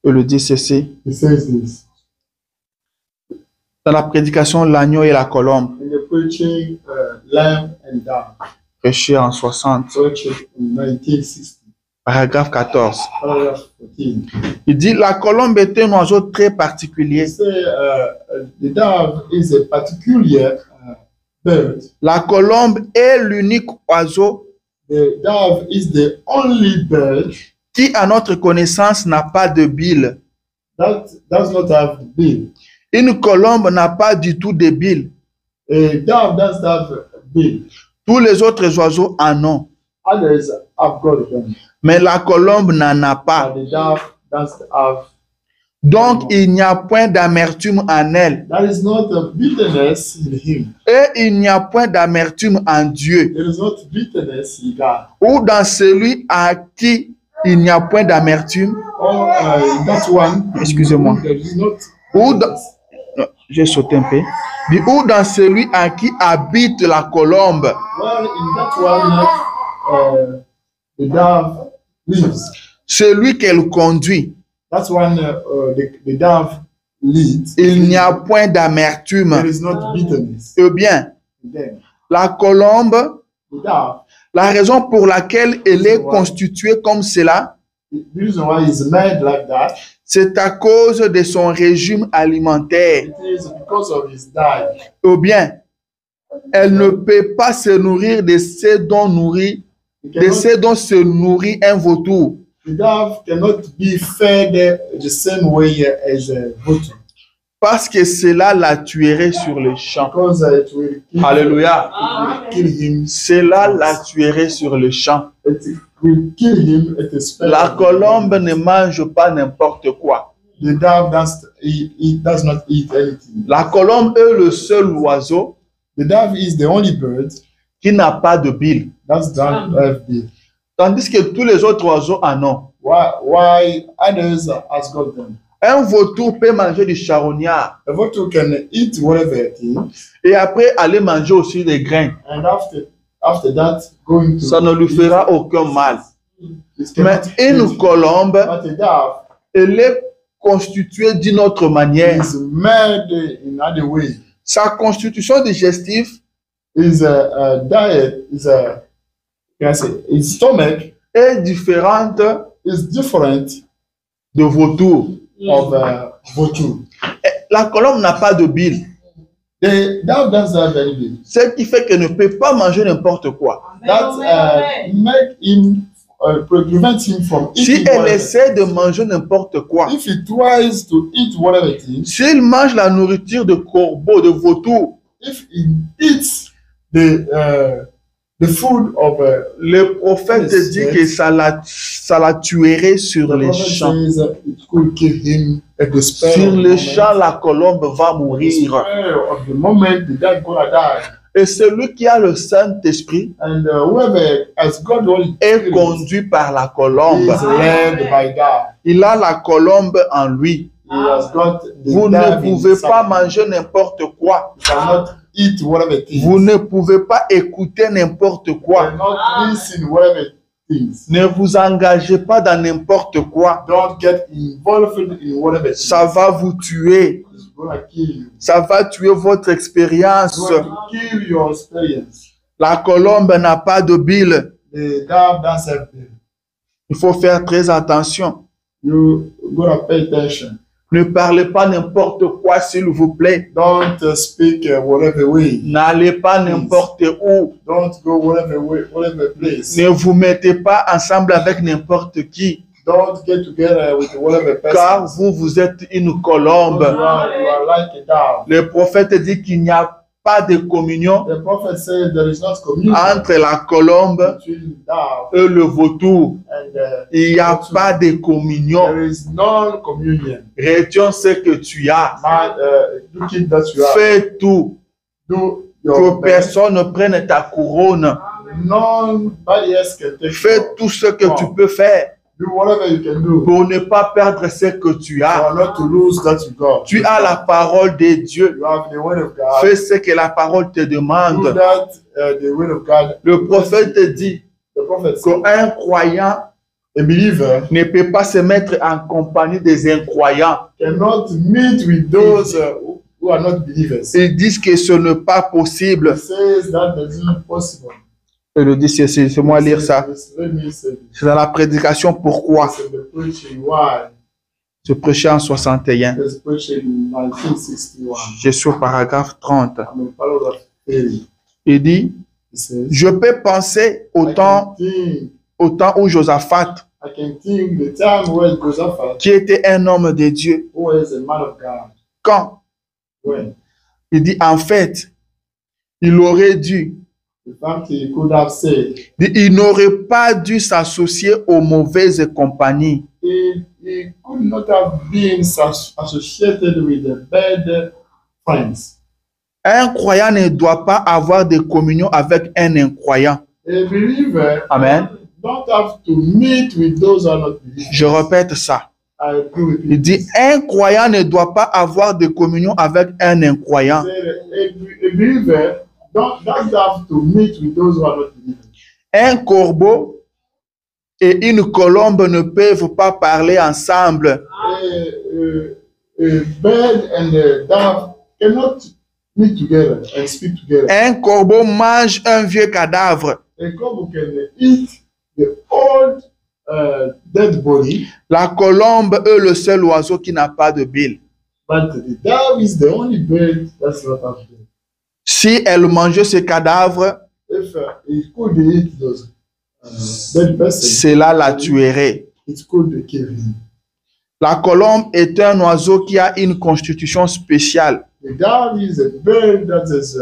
Il lui dit ceci. He says this. Dans la prédication, l'agneau et la colombe, In the preaching, lamb and dove. prêché en 60, Preaching in 1960. paragraphe 14. Paragraph 14. Il dit, la colombe est un oiseau très particulier. He said, the dove is a particular bird. La colombe est l'unique oiseau The dove is the only bird qui, à notre connaissance, n'a pas de bile. that does not have bill. Une colombe n'a pas du tout de bile. A dove does have bill. Tous les autres oiseaux en ont. Others have got them. Mais la colombe n'en a pas. But the dove does have. Donc, il n'y a point d'amertume en elle. There is not a bitterness in him. Et il n'y a point d'amertume en Dieu. There is not bitterness in God. Ou dans celui à qui il n'y a point d'amertume. Or in that one, Excusez-moi. there is not. Ou dans... Non, j'ai sauté un peu. Ou dans celui à qui habite la colombe. Well, in that one, the dove lives. Celui qu'elle conduit. That's when the dove leads. Il n'y a point d'amertume. There is not bitterness. Eh bien, Then la colombe, the dove, la raison pour laquelle elle est constituée comme cela, the reason why he's made like that, c'est à cause de son régime alimentaire. it is because of his diet. Ou bien, elle ne peut pas se nourrir de ce dont nourrit, He de cannot- ce dont se nourrit un vautour. The dove cannot be fed the same way as a vulture, Parce que cela la tuerait sur le champ. because it will kill, Alléluia. it will kill him. Cela la tuerait sur le champ. It will kill him at a spell. La colombe ne mange pas n'importe quoi. The dove does not eat anything. La colombe est le seul oiseau The dove is the only bird qui n'a pas de bile. that doesn't have bill. Tandis que tous les autres oiseaux en ont. Why others has got them? Un vautour peut manger du charognard A vulture can eat whatever thing, et après aller manger aussi des grains. and after that, going to Ça ne lui fera aucun mal. it Mais cannot une eat. colombe, But a dove elle est constituée d'une autre manière. is made in other way. Sa constitution digestive His diet is his stomach est différente is different de vautour. of vulture. La colombe n'a pas de bile, The dove doesn't have any bill. ce qui fait qu'elle ne peut pas manger n'importe quoi. That make him prevent him from Si eating elle whatever. essaie de manger n'importe quoi, If he tries to eat whatever thing, s'il mange la nourriture de corbeau, de vautour, if he eats the food of le prophète Yes, dit yes. que ça la tuerait sur the les prophet champs. says it could kill him at the spell Sur of the les moment. champs, la colombe va The mourir. spell of the moment the dove gonna die. Et celui qui a le Saint-Esprit And whoever has got the Holy est Spirit conduit par la colombe. is led by God. Il a la colombe en lui. He has got the Vous ne dove pouvez inside pas him. manger n'importe quoi. You cannot eat whatever things. Vous ne pouvez pas écouter n'importe You quoi. cannot listen whatever things. Ne vous engagez pas dans n'importe quoi. Don't get involved in whatever things. Ça va vous tuer. It's gonna kill you. Ça va tuer votre expérience. It's going to kill your experience. La colombe n'a pas de bile. The dove doesn't have bill. Il faut faire très attention. You gotta pay attention. Ne parlez pas n'importe quoi, s'il vous plaît. Don't speak whatever way. N'allez pas n'importe où. Don't go whatever place. Ne vous mettez pas ensemble avec n'importe qui. Don't get together with whatever Car person. vous êtes une colombe. You are like a dove. Le prophète dit qu'il n'y a pas de communion The prophet said there is not communion entre la colombe between dove et le vautour. and Il n'y a pas de communion. there is non-communion. Retiens ce que tu as. Man, do keep that you have. Fais tout. Do Que your best. personne ne prenne ta couronne. Nobody else can take Fais your- tout ce que tu peux faire Do whatever you can do. pour ne pas perdre ce que tu as. For not to lose that you got. Tu as la parole de Dieu. You have the word of God. Fais ce que la parole te Do demande. that, the word of God. Le prophète te dit The prophet said, qu'un croyant a believer ne peut pas se mettre en compagnie des incroyants. cannot meet with those who are not believers. Ils disent que ce n'est pas possible. He says that is not possible. Je le dis, c'est moi lire ça. Let me say this. C'est dans la prédication. Pourquoi? It's in the preaching. Why? Je prêchais en 61. It's preaching in 1961. Je suis au paragraphe 30. I'm in paragraph 30. Il dit, He says, je peux penser au temps où Josaphat, I can think the time where Josaphat, qui était un homme de Dieu, who is a man of God, quand when il dit, en fait, il aurait dû, the fact he could have said, il n'aurait pas dû s'associer aux mauvaises compagnies. he could not have been associated with the bad friends. Un croyant ne doit pas avoir de communion avec un incroyant. A believer Amen. don't have to meet with those who are not believers. Je répète ça. I agree with you. Il dit, un croyant ne doit pas avoir de communion avec un incroyant. A believer doesn't have to meet with those who are not believers. Un corbeau et une colombe ne peuvent pas parler ensemble. A bird and a dove cannot meet together and speak together. Un corbeau mange un vieux cadavre. A couple can eat the old dead body, La colombe est le seul oiseau qui n'a pas de bile. but the dove is the only bird that's not have been. Si elle mangeait ce cadavre, If it could eat those dead persons, cela la tuerait. it could kill him. La colombe est un oiseau qui a une constitution spéciale. The dove is a bird that is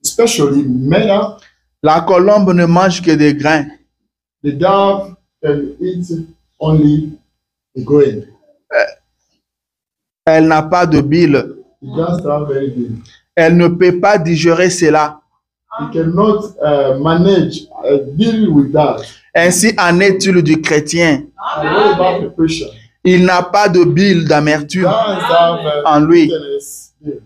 especially made up. La colombe ne mange que des grains. The dove can eat only the grain. Elle n'a pas de bile. It doesn't have any bile. Elle ne peut pas digérer cela. He cannot manage, deal with that. Ainsi en est-il du chrétien. And what about the Christian? Il n'a pas de bile d'amertume Does have en lui. bitterness bile.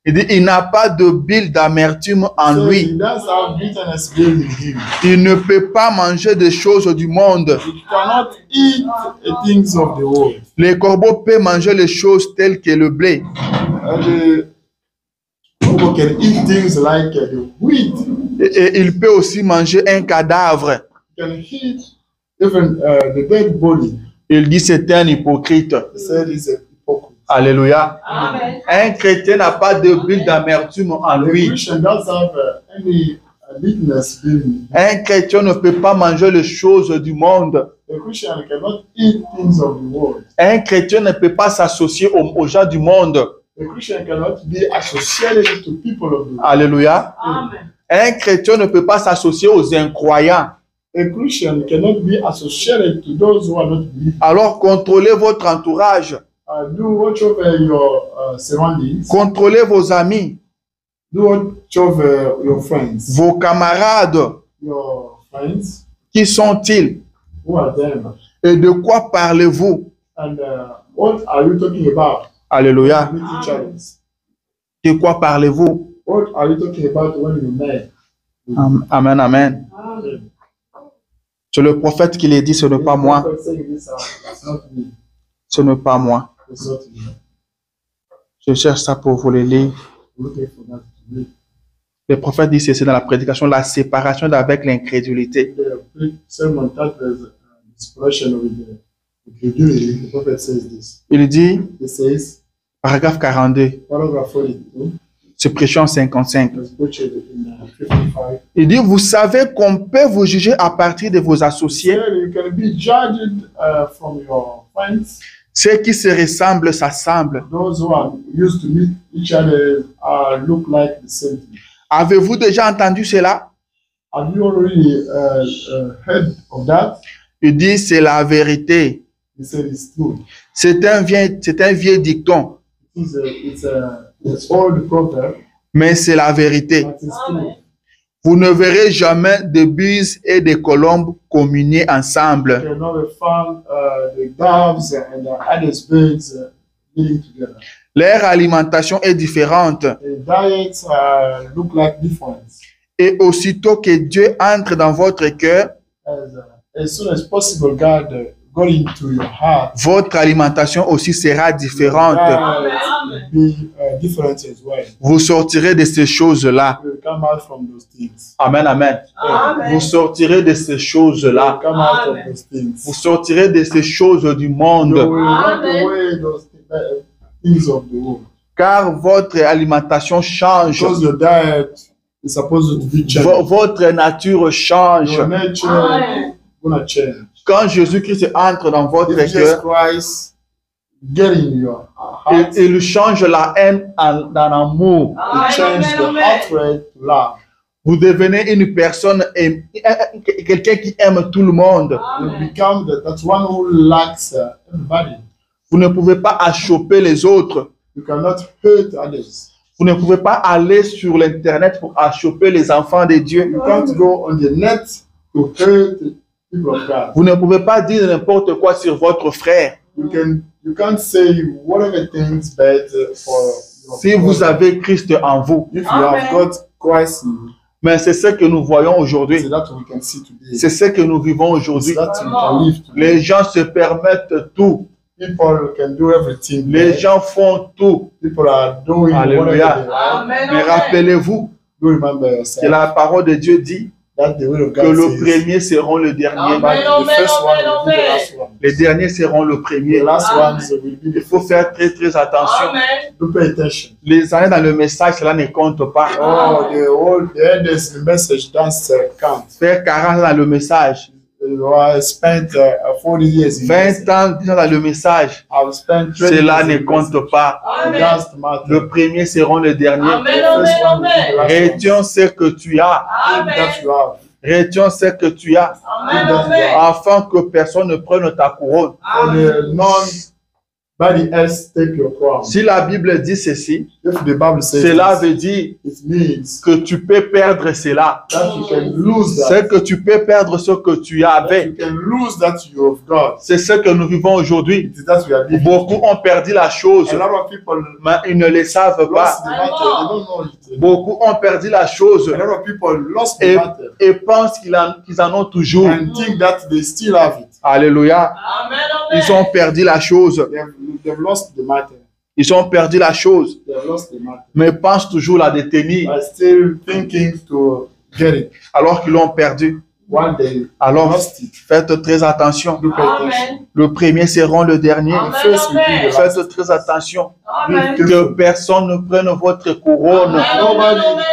Il dit, il n'a pas de bile d'amertume en So lui. he does have bitterness bile in him. Il ne peut pas manger des choses du monde. He cannot eat the things of the world. Les corbeaux peuvent manger les choses telles que le blé. And the people can eat things like the wheat. Et il peut aussi manger un cadavre. Can eat even the dead body. Il dit, c'est un hypocrite. He said he's a hypocrite. Alléluia. Amen. Un chrétien n'a pas de bile d'amertume en The lui. Christian doesn't have any bitterness bile. Un chrétien ne peut pas manger les choses du monde. The Christian cannot eat things of the world. Un chrétien ne peut pas s'associer aux gens du monde. The Christian cannot be associated to people of the world. Alléluia. Amen. Un chrétien ne peut pas s'associer aux incroyants. A Christian cannot be associated to those who are not believers. Alors contrôlez votre entourage. Do watch over your surroundings. Contrôlez vos amis. Do watch over your friends. Vos camarades, Your friends, qui sont-ils? who are them? Et de quoi parlez-vous? And what are you talking about? Alléluia. With each other? De quoi parlez-vous? What are you talking about when you met? Amen, amen. Amen. C'est le prophète qui l'a dit, ce n'est pas moi. The prophet saying this, it's not me. Ce n'est pas moi. It's not me. Je cherche ça pour vous le lire. Looking for that to read. Le prophète dit ceci dans la prédication, la séparation d'avec l'incrédulité. The sermon title is expression of the incredulity. The prophet says this. Il dit, He says, paragraphe 42, paragraph 42, c'est prêché en 55. was butchered in 55. Il dit, vous savez qu'on peut vous juger à partir de vos associés. Here you can be judged from your friends. Ceux qui se ressemblent s'assemblent. Those who are used to meet each other look like the same thing. Avez-vous déjà entendu cela? Have you already heard of that? Il dit, c'est la vérité. He said it's true. C'est un vieux dicton, It's an old proverb, mais c'est la vérité. but it's true. Amen. Vous ne verrez jamais de bises et de colombes communier ensemble. You can never find the doves and the other birds living together. Leur alimentation est différente. The diets look like different. Et aussitôt que Dieu entre dans votre cœur, As soon as possible, God got into your heart. votre alimentation aussi sera différente. Will be different as well. Vous sortirez de ces choses-là. You will come out from those things. Amen, amen. Amen. Vous sortirez de ces You choses-là. will come out of Amen. those things. Vous sortirez de ces choses du You monde. will walk Amen. away those things of the world. Car votre alimentation change. Because your diet is supposed to be changed. Votre nature change. Your nature Amen. gonna change. Quand Jésus-Christ entre dans votre If Jesus cœur, Christ get in your heart, il change la haine en amour. it change the hatred to love. Vous devenez une personne, quelqu'un qui aime tout le monde. You become that one who likes everybody. Vous ne pouvez pas achoper les autres. You cannot hurt others. Vous ne pouvez pas aller sur l'internet pour achoper les enfants de Dieu. You can't go on the net to hurt the people of God. Vous ne pouvez pas dire n'importe quoi sur votre frère. You can't say whatever things bad for your Si vous brother. avez Christ en vous. If you have got Christ in you, Mais c'est ce que nous voyons aujourd'hui. it's that we can see today. C'est ce que nous vivons It's aujourd'hui. that we can live today. Les gens se permettent tout. People can do everything. Les gens font tout. People are doing Alléluia. whatever they like. Amen. Mais rappelez-vous Do remember que yourself la parole de Dieu dit that the will of que God le says premier seront le dernier. Amen. but the first one will be the last one. Les derniers seront le The premier. last Amen. ones will be Il the faut first. faire très très attention. Amen. Do pay attention. Les années dans le message, cela ne compte pas. Oh, the elders, the message does count. Faire 40 ans dans le message, You have spent 40 years in 20 ans 10 ans dans le message, I've spent 20 cela years ne in compte pas. It Amen. doesn't matter. Le premier seront le dernier. Amen. The first one will be the last one. Retiens ce que tu as. Think that Amen. you have. Retiens ce que tu as, Amen. Amen. afin que personne ne prenne ta couronne. For the nobody else take your crown. Si la Bible dit ceci, If the Bible says cela this, veut dire it means que tu peux perdre cela. that you can lose C'est that. que tu peux perdre ce que tu That avais. you can lose that you have got. C'est ce que nous vivons aujourd'hui. It is that we are living. Beaucoup ont perdu la chose, A lot of people mais ils ne le savent lost pas. the matter. They don't know it. Beaucoup ont perdu la chose A lot of people lost et, the matter et pensent qu'ils en ont toujours. and think that they still have it. Alléluia. Amen. Ils ont perdu la chose. They've lost the matter. Ils ont perdu la chose, They've lost the matter. mais pensent toujours la détenir But still thinking to get it. alors qu'ils l'ont perdu. One day, Alors, lost it. faites très attention. Do pay attention. Amen. Le premier seront le dernier. Amen. The first will be the last. Faites très attention. Amen. Que personne ne prenne votre couronne. Amen. Amen. Amen.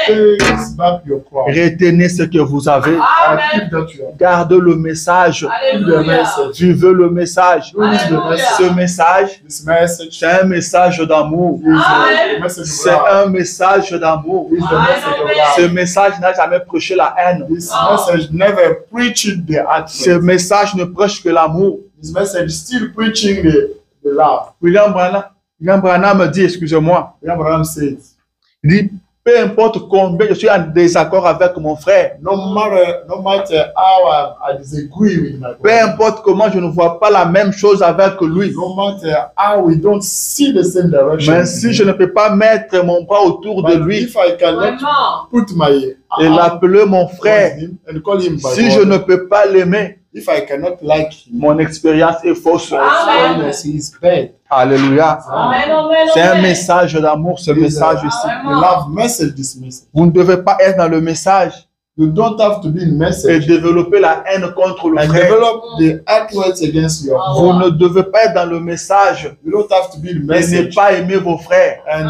Takes back your crown. Retenez ce que vous avez. And Amen. keep that you have. Garde le message. Keep the Alléluia. message. Tu veux le message. Do this the Alléluia. message. Ce message, This message c'est un message d'amour. is Amen. a message of C'est love. un message d'amour. It's the message of Ce love. message n'a jamais prêché la haine. This message never preached the Ce hatred. message ne prêche que l'amour. This message still preaching the love. William Branham dit, excusez-moi, Abraham said, il dit, Peu importe combien je suis en désaccord avec mon frère. No matter how I disagree with my Peu brother. importe comment je ne vois pas la même chose avec lui. No matter how we don't see the same direction. Mais si je ne peux pas mettre mon bras autour de But lui if I cannot Vraiment. put my et l'appeler mon frère, towards him and call him my si je brother, ne peux pas l'aimer, if I cannot like him, mon expérience est fausse. Amen. yes, he is bad. Alléluia. Amen, amen, C'est un amen. message d'amour, ce It is message a- ici. The love message, this message. Vous ne devez pas être dans le message You don't have to be in et message développer la haine contre le and frère. develop the outwards against your Vous ne devez pas être dans le message You don't have to be in et ne message pas aimer vos frères. and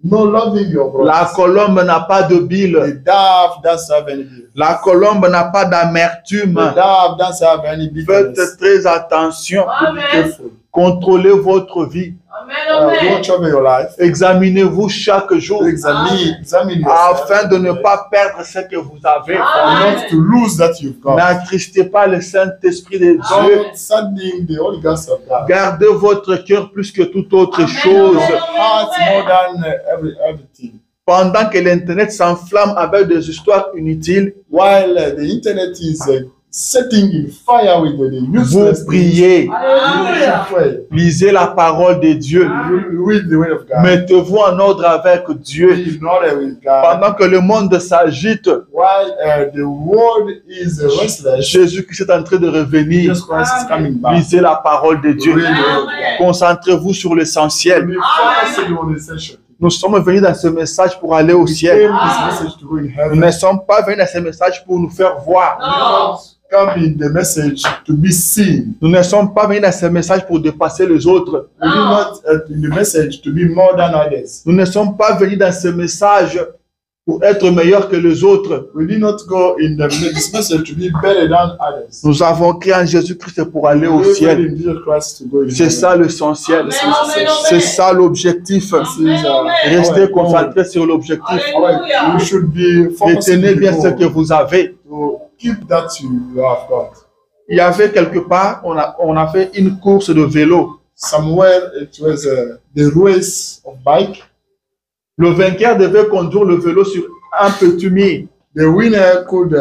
no loving your La brothers. colombe n'a pas de bile. The dove doesn't have any beef. La colombe n'a pas d'amertume. The dove doesn't have any bitterness. Faites très attention. Be Amen. careful. Contrôlez votre vie. Amen, amen. Watch over your life. Examinez-vous chaque jour Examine yourself. afin de ne pas perdre ce que vous avez. Amen. Not to lose that you've got. N'attristez pas le Saint-Esprit de Dieu. Don't saddening the Holy Ghost of God. Gardez votre cœur plus que toute autre Amen, chose. amen. Heart more than everything. Pendant que l'Internet s'enflamme avec des histoires inutiles, While the internet is setting in fire with the vous useless things, priez. you Hallelujah. should pray. Lisez la parole de Dieu. You read the word of God. Mettez-vous en ordre avec Dieu. Be in order with God. Pendant que le monde s'agite, While the world is restless, Jésus-Christ est en train de revenir. Jesus Christ is coming back. Lisez la parole de Dieu. Read the word of God. Amen. Concentrez-vous sur l'essentiel. Be focusing on the essential. Nous sommes venus dans ce message pour aller au We ciel. came this message to go in Nous heaven. ne sommes pas venus dans ce message pour nous faire voir. Non. Come in the message to be seen. Nous ne sommes pas venus dans ce message pour dépasser les autres. We did not in the message to be more than others. Nous ne sommes pas venus dans ce message pour être meilleurs que les autres. We did not go in this message to be better than others. Nous avons créé en Jésus-Christ pour aller au We ciel. in Jesus Christ to go in C'est heaven. ça l'essentiel. Amen, amen, C'est amen. ça l'objectif. This is, Restez our goal. concentrés sur l'objectif. Alléluia. We should be focusing Retenez bien on ce que vous avez. to keep that you have got. Il y avait quelque part, on a fait une course de vélo. Somewhere it was the race of bike. Le vainqueur devait conduire le vélo sur un petit mur. The winner could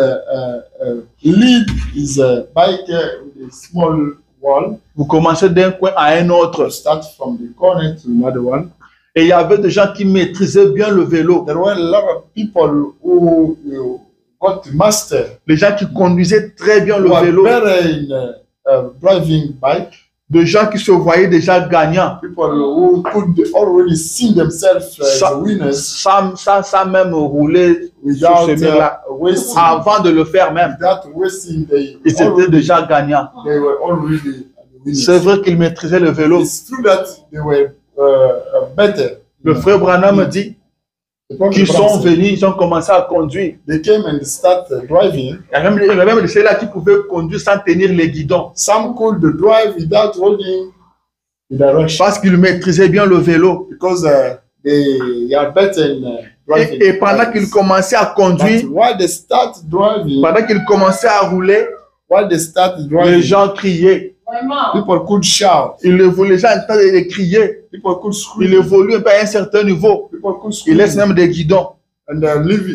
lead his bike with a small wall. Vous commencez d'un coin à un autre. To start from the corner to another one. Et il y avait des gens qui maîtrisaient bien le vélo. There were a lot of people who got to master. Les gens qui conduisaient très bien le Who are vélo. better in driving bike. Des gens qui se voyaient déjà gagnants. People who could already see themselves as Sans, winners sans même rouler sur without ce mur-là. wasting. Avant de le faire même, Without wasting, ils étaient déjà gagnants. they were already winners. C'est vrai qu'ils maîtrisaient le vélo. It's true that they were better. Le frère Branham dit qu'ils sont venus, ils ont commencé à conduire. They came and started driving. Il y a même ceux-là qui pouvaient conduire sans tenir les guidons. Some could drive without holding the direction Parce qu'ils maîtrisaient bien le vélo. because they are better in driving. Et pendant qu'ils commençaient à conduire, But while they start driving, pendant qu'ils commençaient à rouler, while they start les driving, gens criaient. Vraiment. people could shout, Les gens étaient de crier. people could Il scream, évolue à un certain niveau. people could Il scream, laisse même des guidons. and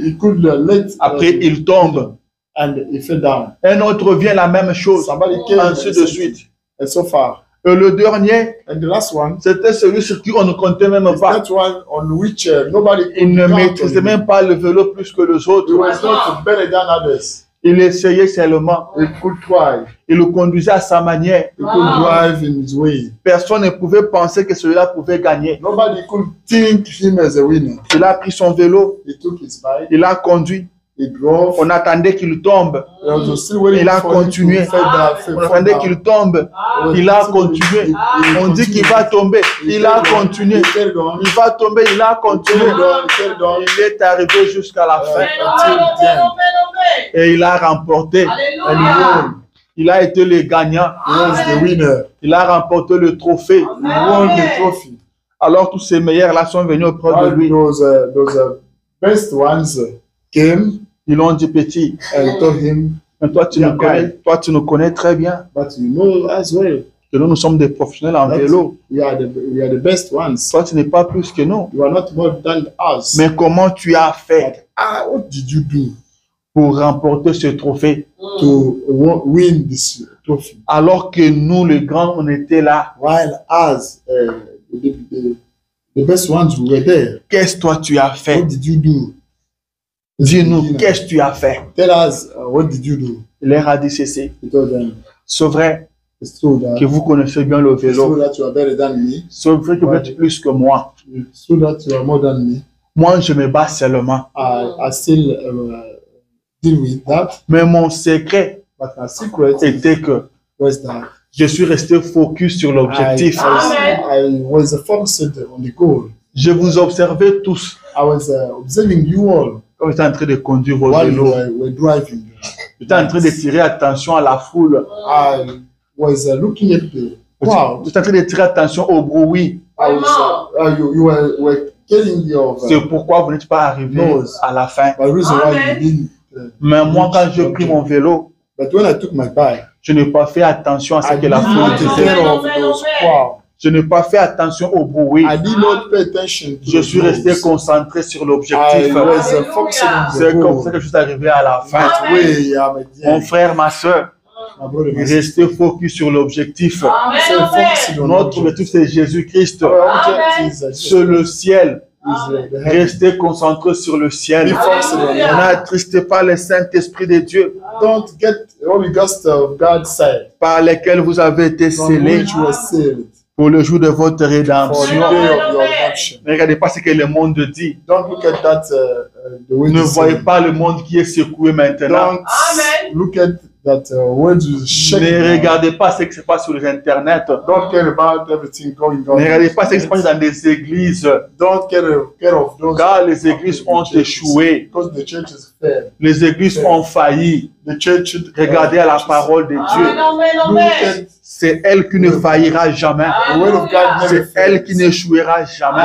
he could let. Après, il tombe. and he fell down. Un autre vient la même chose. Somebody came Ainsi de suite. and so far. Et le dernier, And the last one, c'était celui sur qui on ne comptait même is pas. that one on which nobody could Il ne count on maîtrisait him. même pas le vélo plus que les He autres. was not better than others. Il essayait seulement. He could try. Il le conduisait à sa manière. He could drive in his way. Personne ne pouvait penser que celui-là pouvait gagner. Nobody could think him as a winner. Il a pris son vélo, He took his bike. il a conduit. He drove. On attendait qu'il tombe. There was still waiting Il a for him to continué. fall down, On fall attendait down. qu'il tombe. Il a continué. On dit qu'il va tomber. Il a continué. He carried on. Il va tomber. Il a He continué. carried on. He carried on. Il est arrivé jusqu'à la fin. Amen, amen, amen, amen. Et il a remporté. Alléluia. Il a été le gagnant. He was the winner. Il a remporté le trophée. He won the trophy. Alors tous ces meilleurs-là sont venus auprès de All lui. those best ones came Ils l'ont dit, petit, and told him, mais toi tu nous connais très bien. but you know as well, que nous sommes des professionnels en vélo. We are the best ones. Toi, tu n'es pas plus que nous. You are not more than us. Mais comment tu as fait But, what did you do pour remporter ce trophée to win this trophy? alors que nous, les grands, on était là? While us, the best ones were there. Qu'est-ce que toi tu as fait? What did you do? Dis-nous, qu'est-ce que tu as fait? Tell us, what did you do? Il leur a dit ceci. He told them, C'est vrai it's true that, que vous connaissez bien le it's true vélo. that you are better than me. C'est vrai que vous êtes plus que moi. It's true that you are more than me. Moi, je me bats seulement. I still deal with that. Mais mon secret But my secret était que was that je suis resté focus sur l'objectif. I was focused on the goal. Je vous observais tous I was observing you all quand vous étiez en train de conduire vos while you vélos. were driving. Vous étiez en train de tirer attention à la foule. I was looking at the Vous crowd. étiez en train de tirer attention au bruit. I was, you were getting your C'est pourquoi vous n'êtes pas arrivé Nose. à la fin. the reason why you didn't. Mais moi, quand j'ai pris mon vélo, But when I took my bike, je n'ai pas fait attention à ce I que la did foule not take disait. care of those crowd. Je n'ai pas fait attention au bruit. I did not pay attention to Je the suis resté rules. concentré sur I l'objectif. was focusing on the C'est comme goal. ça que je suis arrivé à la fin. That way, I'm at the Mon end. frère, ma soeur, My brother, my sister. restez focus sur l'objectif. So focusing on Notre objectif, c'est Jésus-Christ. Our objective is Sur le ciel. the heaven. Restez concentrés sur le ciel. Be focused on heaven. N'attristez pas le Saint-Esprit de Dieu Don't get the Holy Ghost of God's side, par lesquels vous avez été from scellés which you were sealed pour le jour de votre for the rédemption. day of your redemption. Ne regardez pas ce que le monde dit. Don't look at that the way Ne to voyez say. pas le monde qui est secoué maintenant. Don't look at that way to shake. Ne regardez pas ce qui se passe sur les internets. Don't care about everything going on. Ne regardez pas ce qui se passe dans des églises. Don't care of those. Car les églises ont échoué. Because the church is fair. Les églises ont failli. The church. Regardez à la parole de Dieu. Look at C'est elle qui ne faillira jamais. the word of God. Never C'est elle qui fails. n'échouera jamais.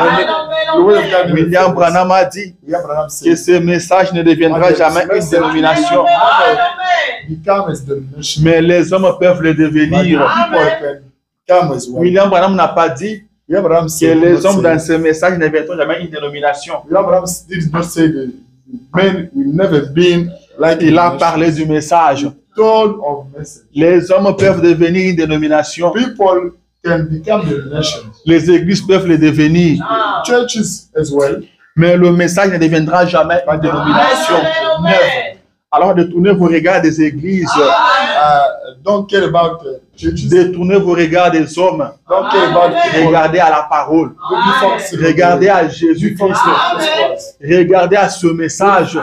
The word of God. never William fails. Branham a dit William Branham que said, ce message ne deviendra jamais une dénomination. become as the nation. Mais les hommes peuvent le But the devenir. people can become as one. William Branham n'a pas dit William Branham que said, les hommes dans ce message ne deviendront jamais une dénomination. William Branham did not say the men will never been like Il a the nation. parlé du message. Told of message. Les hommes peuvent devenir une dénomination. People can become the nation. Les églises peuvent le devenir. Churches as well. Mais le message ne deviendra jamais une dénomination. Alors détournez vos regards des églises. Don't care about churches. Détournez vos regards des hommes. Don't care about people. Regardez à la parole. Don't be focused on Regardez à Be Jésus-Christ. focused on Jesus Christ. Regardez à ce message.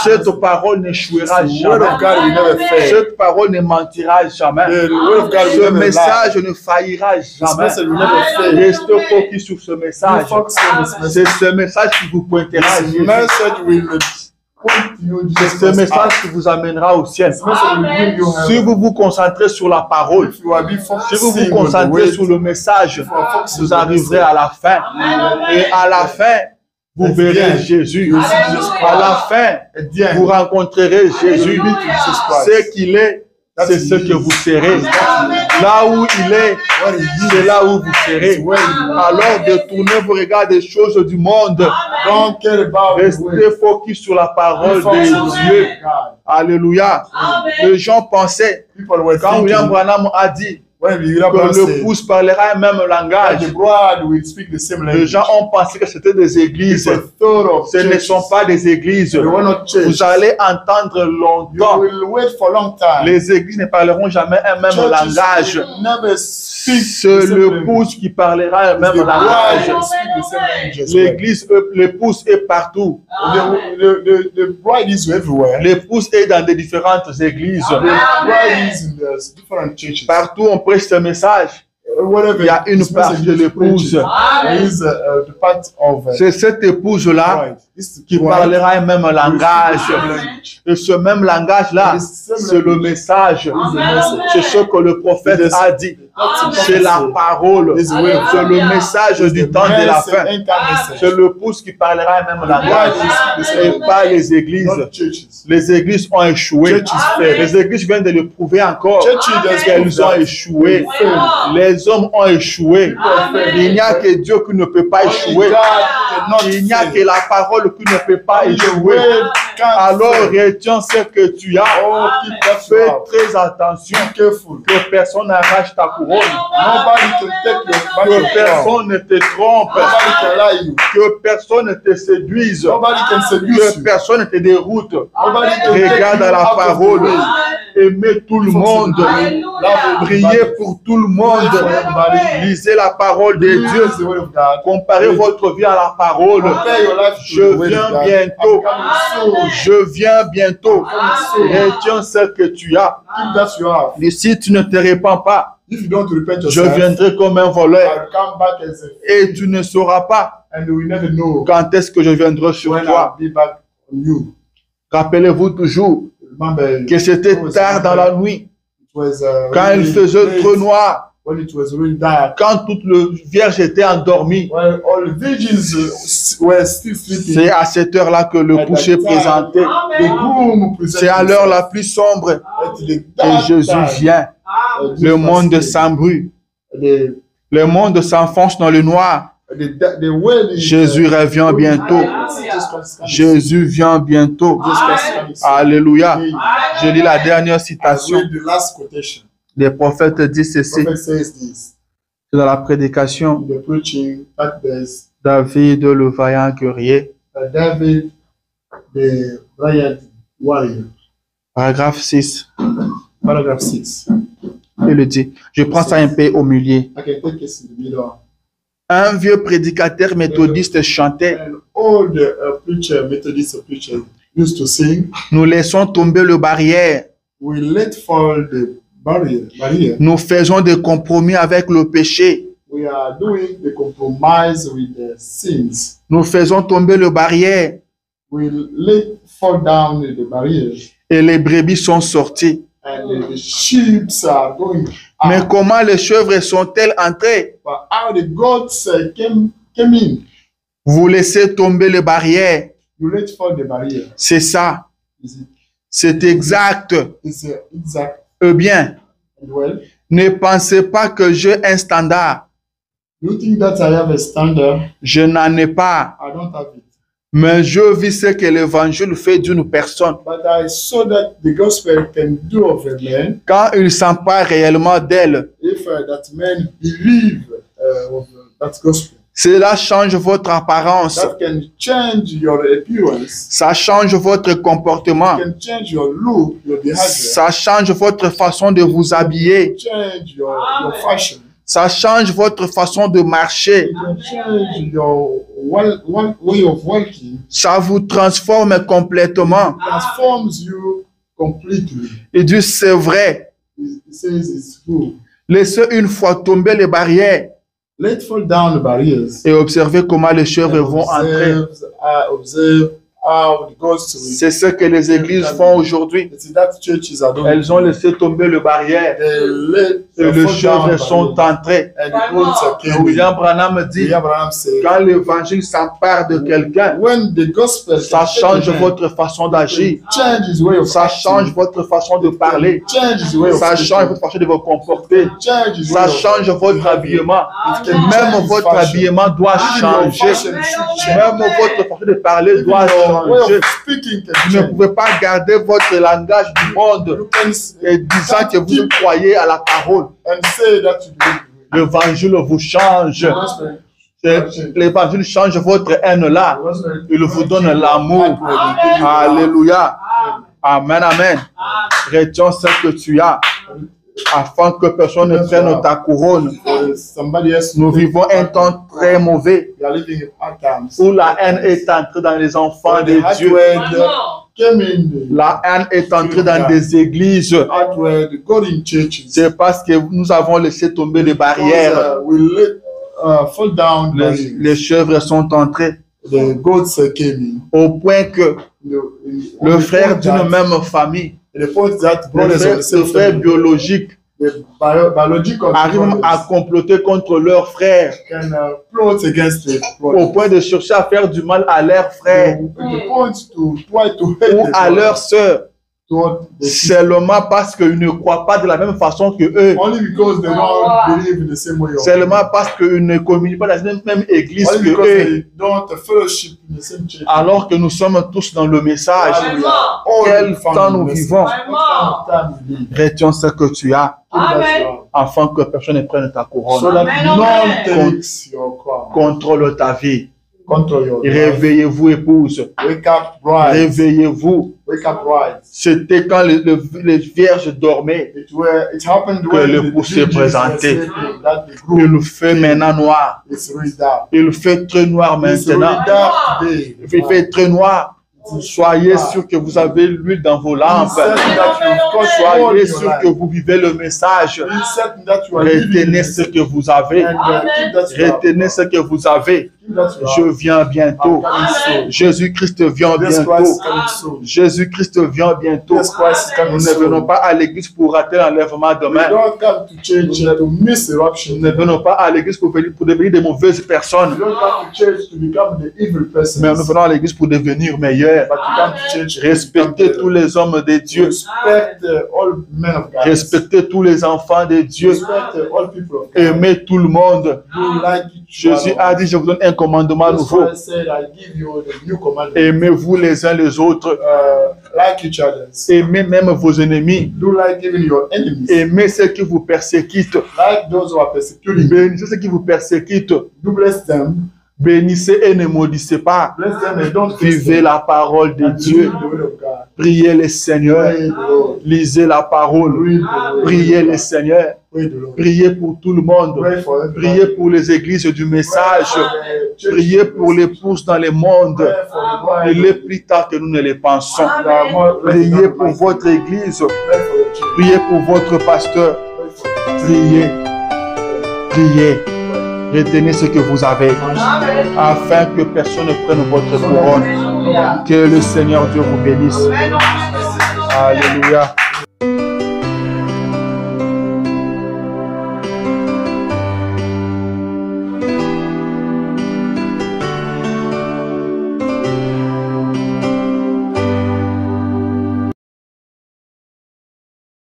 Cette parole n'échouera The word jamais. of God will never fail. Cette parole ne mentira jamais. The word of God Ce will never lie. message ne faillira This jamais. message will never fail. Restez focus sur ce Be message. focused on this message. C'est ce message qui vous pointera à This Jésus. message will point you C'est Jesus ce Christ. message qui vous amènera au ciel. This message will bring you Si heaven. vous vous concentrez sur la parole, If you are be si vous focusing vous on the concentrez word, sur le message, if you are focusing vous on the arriverez message, à la fin. Et à la fin, vous At the verrez end, Jésus. you will see Jesus À Christ. la fin, At the end, vous rencontrerez Jésus. meet Jesus Christ. Ce qu'il est, c'est ce que vous serez. Là où il est, What he is, c'est là où vous serez. where you are. Alors, détournez vos regards des choses du monde. Don't care about the word. Restez focus sur la Be parole focused on de the Dieu. word of God. Alléluia. Les gens pensaient, People were quand William thinking Branham a dit when William que Branham le said pouce parlera un même that langage, the bride will speak the same les language. gens ont pensé que c'était des églises. People thought of Ce ne churches. sont pas des églises. They were not churches. Vous allez entendre You longtemps. will wait for a long time. Les églises ne parleront jamais un même Churches langage. will never speak C'est the same le language. pouce qui parlera un The même bride langage. will speak the same language as well. L'église, l'épouse est partout. The bride is everywhere. L'épouse est dans des différentes églises. The bride is in the different churches. Partout on prêche ce message. whatever. Il y a une this partie message de is l'épouse. preaching, there is the part of C'est cette épouse-là bride. This qui bride parlera un même langage. language. Et ce même langage-là, c'est le message. C'est ce que le prophète a dit. C'est la parole. C'est le message du temps de la fin. C'est l'épouse qui parlera un même langage. Et pas les églises. Not churches. Les églises ont échoué. Les églises viennent de le prouver encore. Elles ont échoué. Les hommes ont échoué. Il n'y a que Dieu qui ne peut pas échouer. Il n'y a que la parole qui ne peut pas échouer. Alors retiens ce que tu as. Fais très attention que personne n'arrache ta couronne. Nobody can take your Que back. personne ne te trompe. Nobody can lie you. Que personne ne te séduise. Nobody can seduce Que you. personne ne te déroute. Nobody can Regarde take you la out of the parole. way. Aimez tout le monde. Priez pour tout le monde. Lisez la parole de Dieu. Use the word of God. Comparez votre vie à la parole. Compare your life to Je the word viens of God. bientôt. I'm coming soon. Je viens bientôt. Retiens ce que tu as. Keep that you have. Et si tu ne te répands pas, If you don't repent je yourself, viendrai comme un voleur. I'll come back as a, Et tu ne sauras pas and you will never know quand est-ce que je viendrai sur when I'll toi. be back on you. Rappelez-vous toujours Remember, que c'était tard dans la nuit, it was quand il really faisait late, trop noir, when it was really dark, quand toute le vierge était endormie. when all the virgins were still sleeping. C'est à cette heure-là que le coucher présentait. The groom C'est à l'heure la plus sombre presented que Jésus vient. Le monde s'embrouille. Le monde s'enfonce dans le noir. The wedding, Jésus revient bientôt. Jésus vient bientôt. Alléluia. Je lis la dernière citation. The last quotation. Les prophètes disent ceci. Prophet says this. C'est dans la prédication. The preaching that there's David, le vaillant guerrier. David, the valiant warrior. Paragraphe 6. Paragraph 6. Il le dit. Je prends ça un peu au milieu. I can take this in the middle. Un vieux prédicateur méthodiste chantait. An old preacher, Methodist preacher, used to sing, Nous laissons tomber le barrière. we let fall the barrier. Nous faisons des compromis avec le péché. We are doing the compromise with the sins. Nous faisons tomber le barrière We let fall down the barrier, et les brebis sont sorties. and the sheep are going Mais out. comment les chèvres sont-elles entrées? But how the goats came in, Vous laissez tomber les barrières. you let fall the barrier. C'est ça. Is it? C'est exact. It's exact. Eh bien, And well, ne pensez pas que j'ai un standard. you think that I have a standard? Je n'en ai pas. I don't have it. Mais je vis ce que l'évangile fait d'une personne. But I saw that the gospel can do of a man Quand il s'empare réellement d'elle, if that man believe of that gospel. cela change votre apparence. That can change your appearance, Ça change votre comportement. can change your look, your behavior, Ça change votre façon de vous habiller. change your fashion, Ça change votre façon de marcher. it can change your way of walking, Ça vous transforme complètement. transforms you completely. Il dit, c'est vrai. It says it's true. Laissez une fois tomber les barrières Let fall down the barriers. et observez comment les chèvres vont entrer. Observe how the gospel. C'est ce que les églises font aujourd'hui. It's that churches are doing. Elles ont laissé tomber les barrières They let et les fall down chèvres the sont barriers. entrés. And the goats are came in. William Branham dit, William Branham said, quand l'évangile s'empare de quelqu'un, when the gospel ça change votre façon d'agir. change his way of Ça acting, change votre façon de parler. change his way of Ça speaking, change votre façon de vous comporter. change his Ça way of change votre habillement. Même votre habillement doit changer. Même votre façon de parler doit your way changer. of speaking can Vous ne change. pouvez pas garder votre langage du monde You can et disant que vous croyez à la parole. and say that you believe. L'évangile vous change. L'évangile change votre haine là. Il vous donne l'amour. Alléluia. Amen, amen. Retiens ce que tu as afin que personne ne prenne ta couronne. Somebody else. Nous vivons un temps très mauvais We are living in hard times. où la haine est entrée dans les enfants When de the Dieu. hatred came in La haine est entrée dans des églises. outward, got in churches. C'est parce que nous avons laissé tomber les barrières. We let fall down. Les chèvres sont entrées The goats came in. au point que le frère d'une même famille, The point that le brothers of the same frère family, biologique, the biological arrivent à brothers comploter contre leur frère can plot against the au brothers. point de chercher à faire du mal à leur frère The point to try to hate ou the à leur brothers sœur, toward the sister. seulement parce qu'ils ne croient pas de la même façon que eux, Only because they don't believe in the same way. seulement parce qu'ils ne communient pas dans la même église Only que because eux, they don't fellowship in the same church. alors que nous sommes tous dans le message. Amen. Quel temps nous vivons. Amen. Retiens ce que tu as, Amen. afin que personne ne prenne ta So couronne. that Amen, none amen. takes your crown. Contrôle ta vie. Control your life. Réveillez-vous, épouse. Wake up, bride. Réveillez-vous. Wake up, bride. C'était quand les vierges dormaient. It happened Que when l'époux the s'est virgins were présenté. sleeping, that the group Il fait maintenant noir. is really dark. Il fait très noir It's really maintenant. dark day. Il fait très noir. Soyez sûr que vous avez l'huile dans vos lampes. Soyez sûr que vous vivez le message. Retenez ce que vous avez. Retenez ce que vous avez. Je viens bientôt. Jésus-Christ vient bientôt. Jésus-Christ vient bientôt. Nous ne venons pas à l'église pour rater l'enlèvement demain. Nous ne venons pas à l'église pour devenir de mauvaises personnes. Mais nous venons à l'église pour devenir meilleurs. Respectez tous les hommes de Dieu. Respectez tous les enfants de Dieu. Aimez tout le monde. Jésus a dit, je vous donne un commandement nouveau. Aimez-vous les uns les autres. Aimez même vos ennemis. Aimez ceux qui vous persécutent. Bénissez ceux qui vous persécutent. Bénissez et ne maudissez pas. Vivez la parole de Dieu. Priez le Seigneur. Lisez la parole. Priez le Seigneur. Priez pour tout le monde. Priez pour les églises du message. Priez pour l'épouse dans le monde. Il est plus tard que nous ne le pensons. Priez pour votre église. Priez pour votre pasteur. Priez. Priez. Retenez ce que vous avez, afin que personne ne prenne votre couronne. Que le Seigneur Dieu vous bénisse. Alléluia.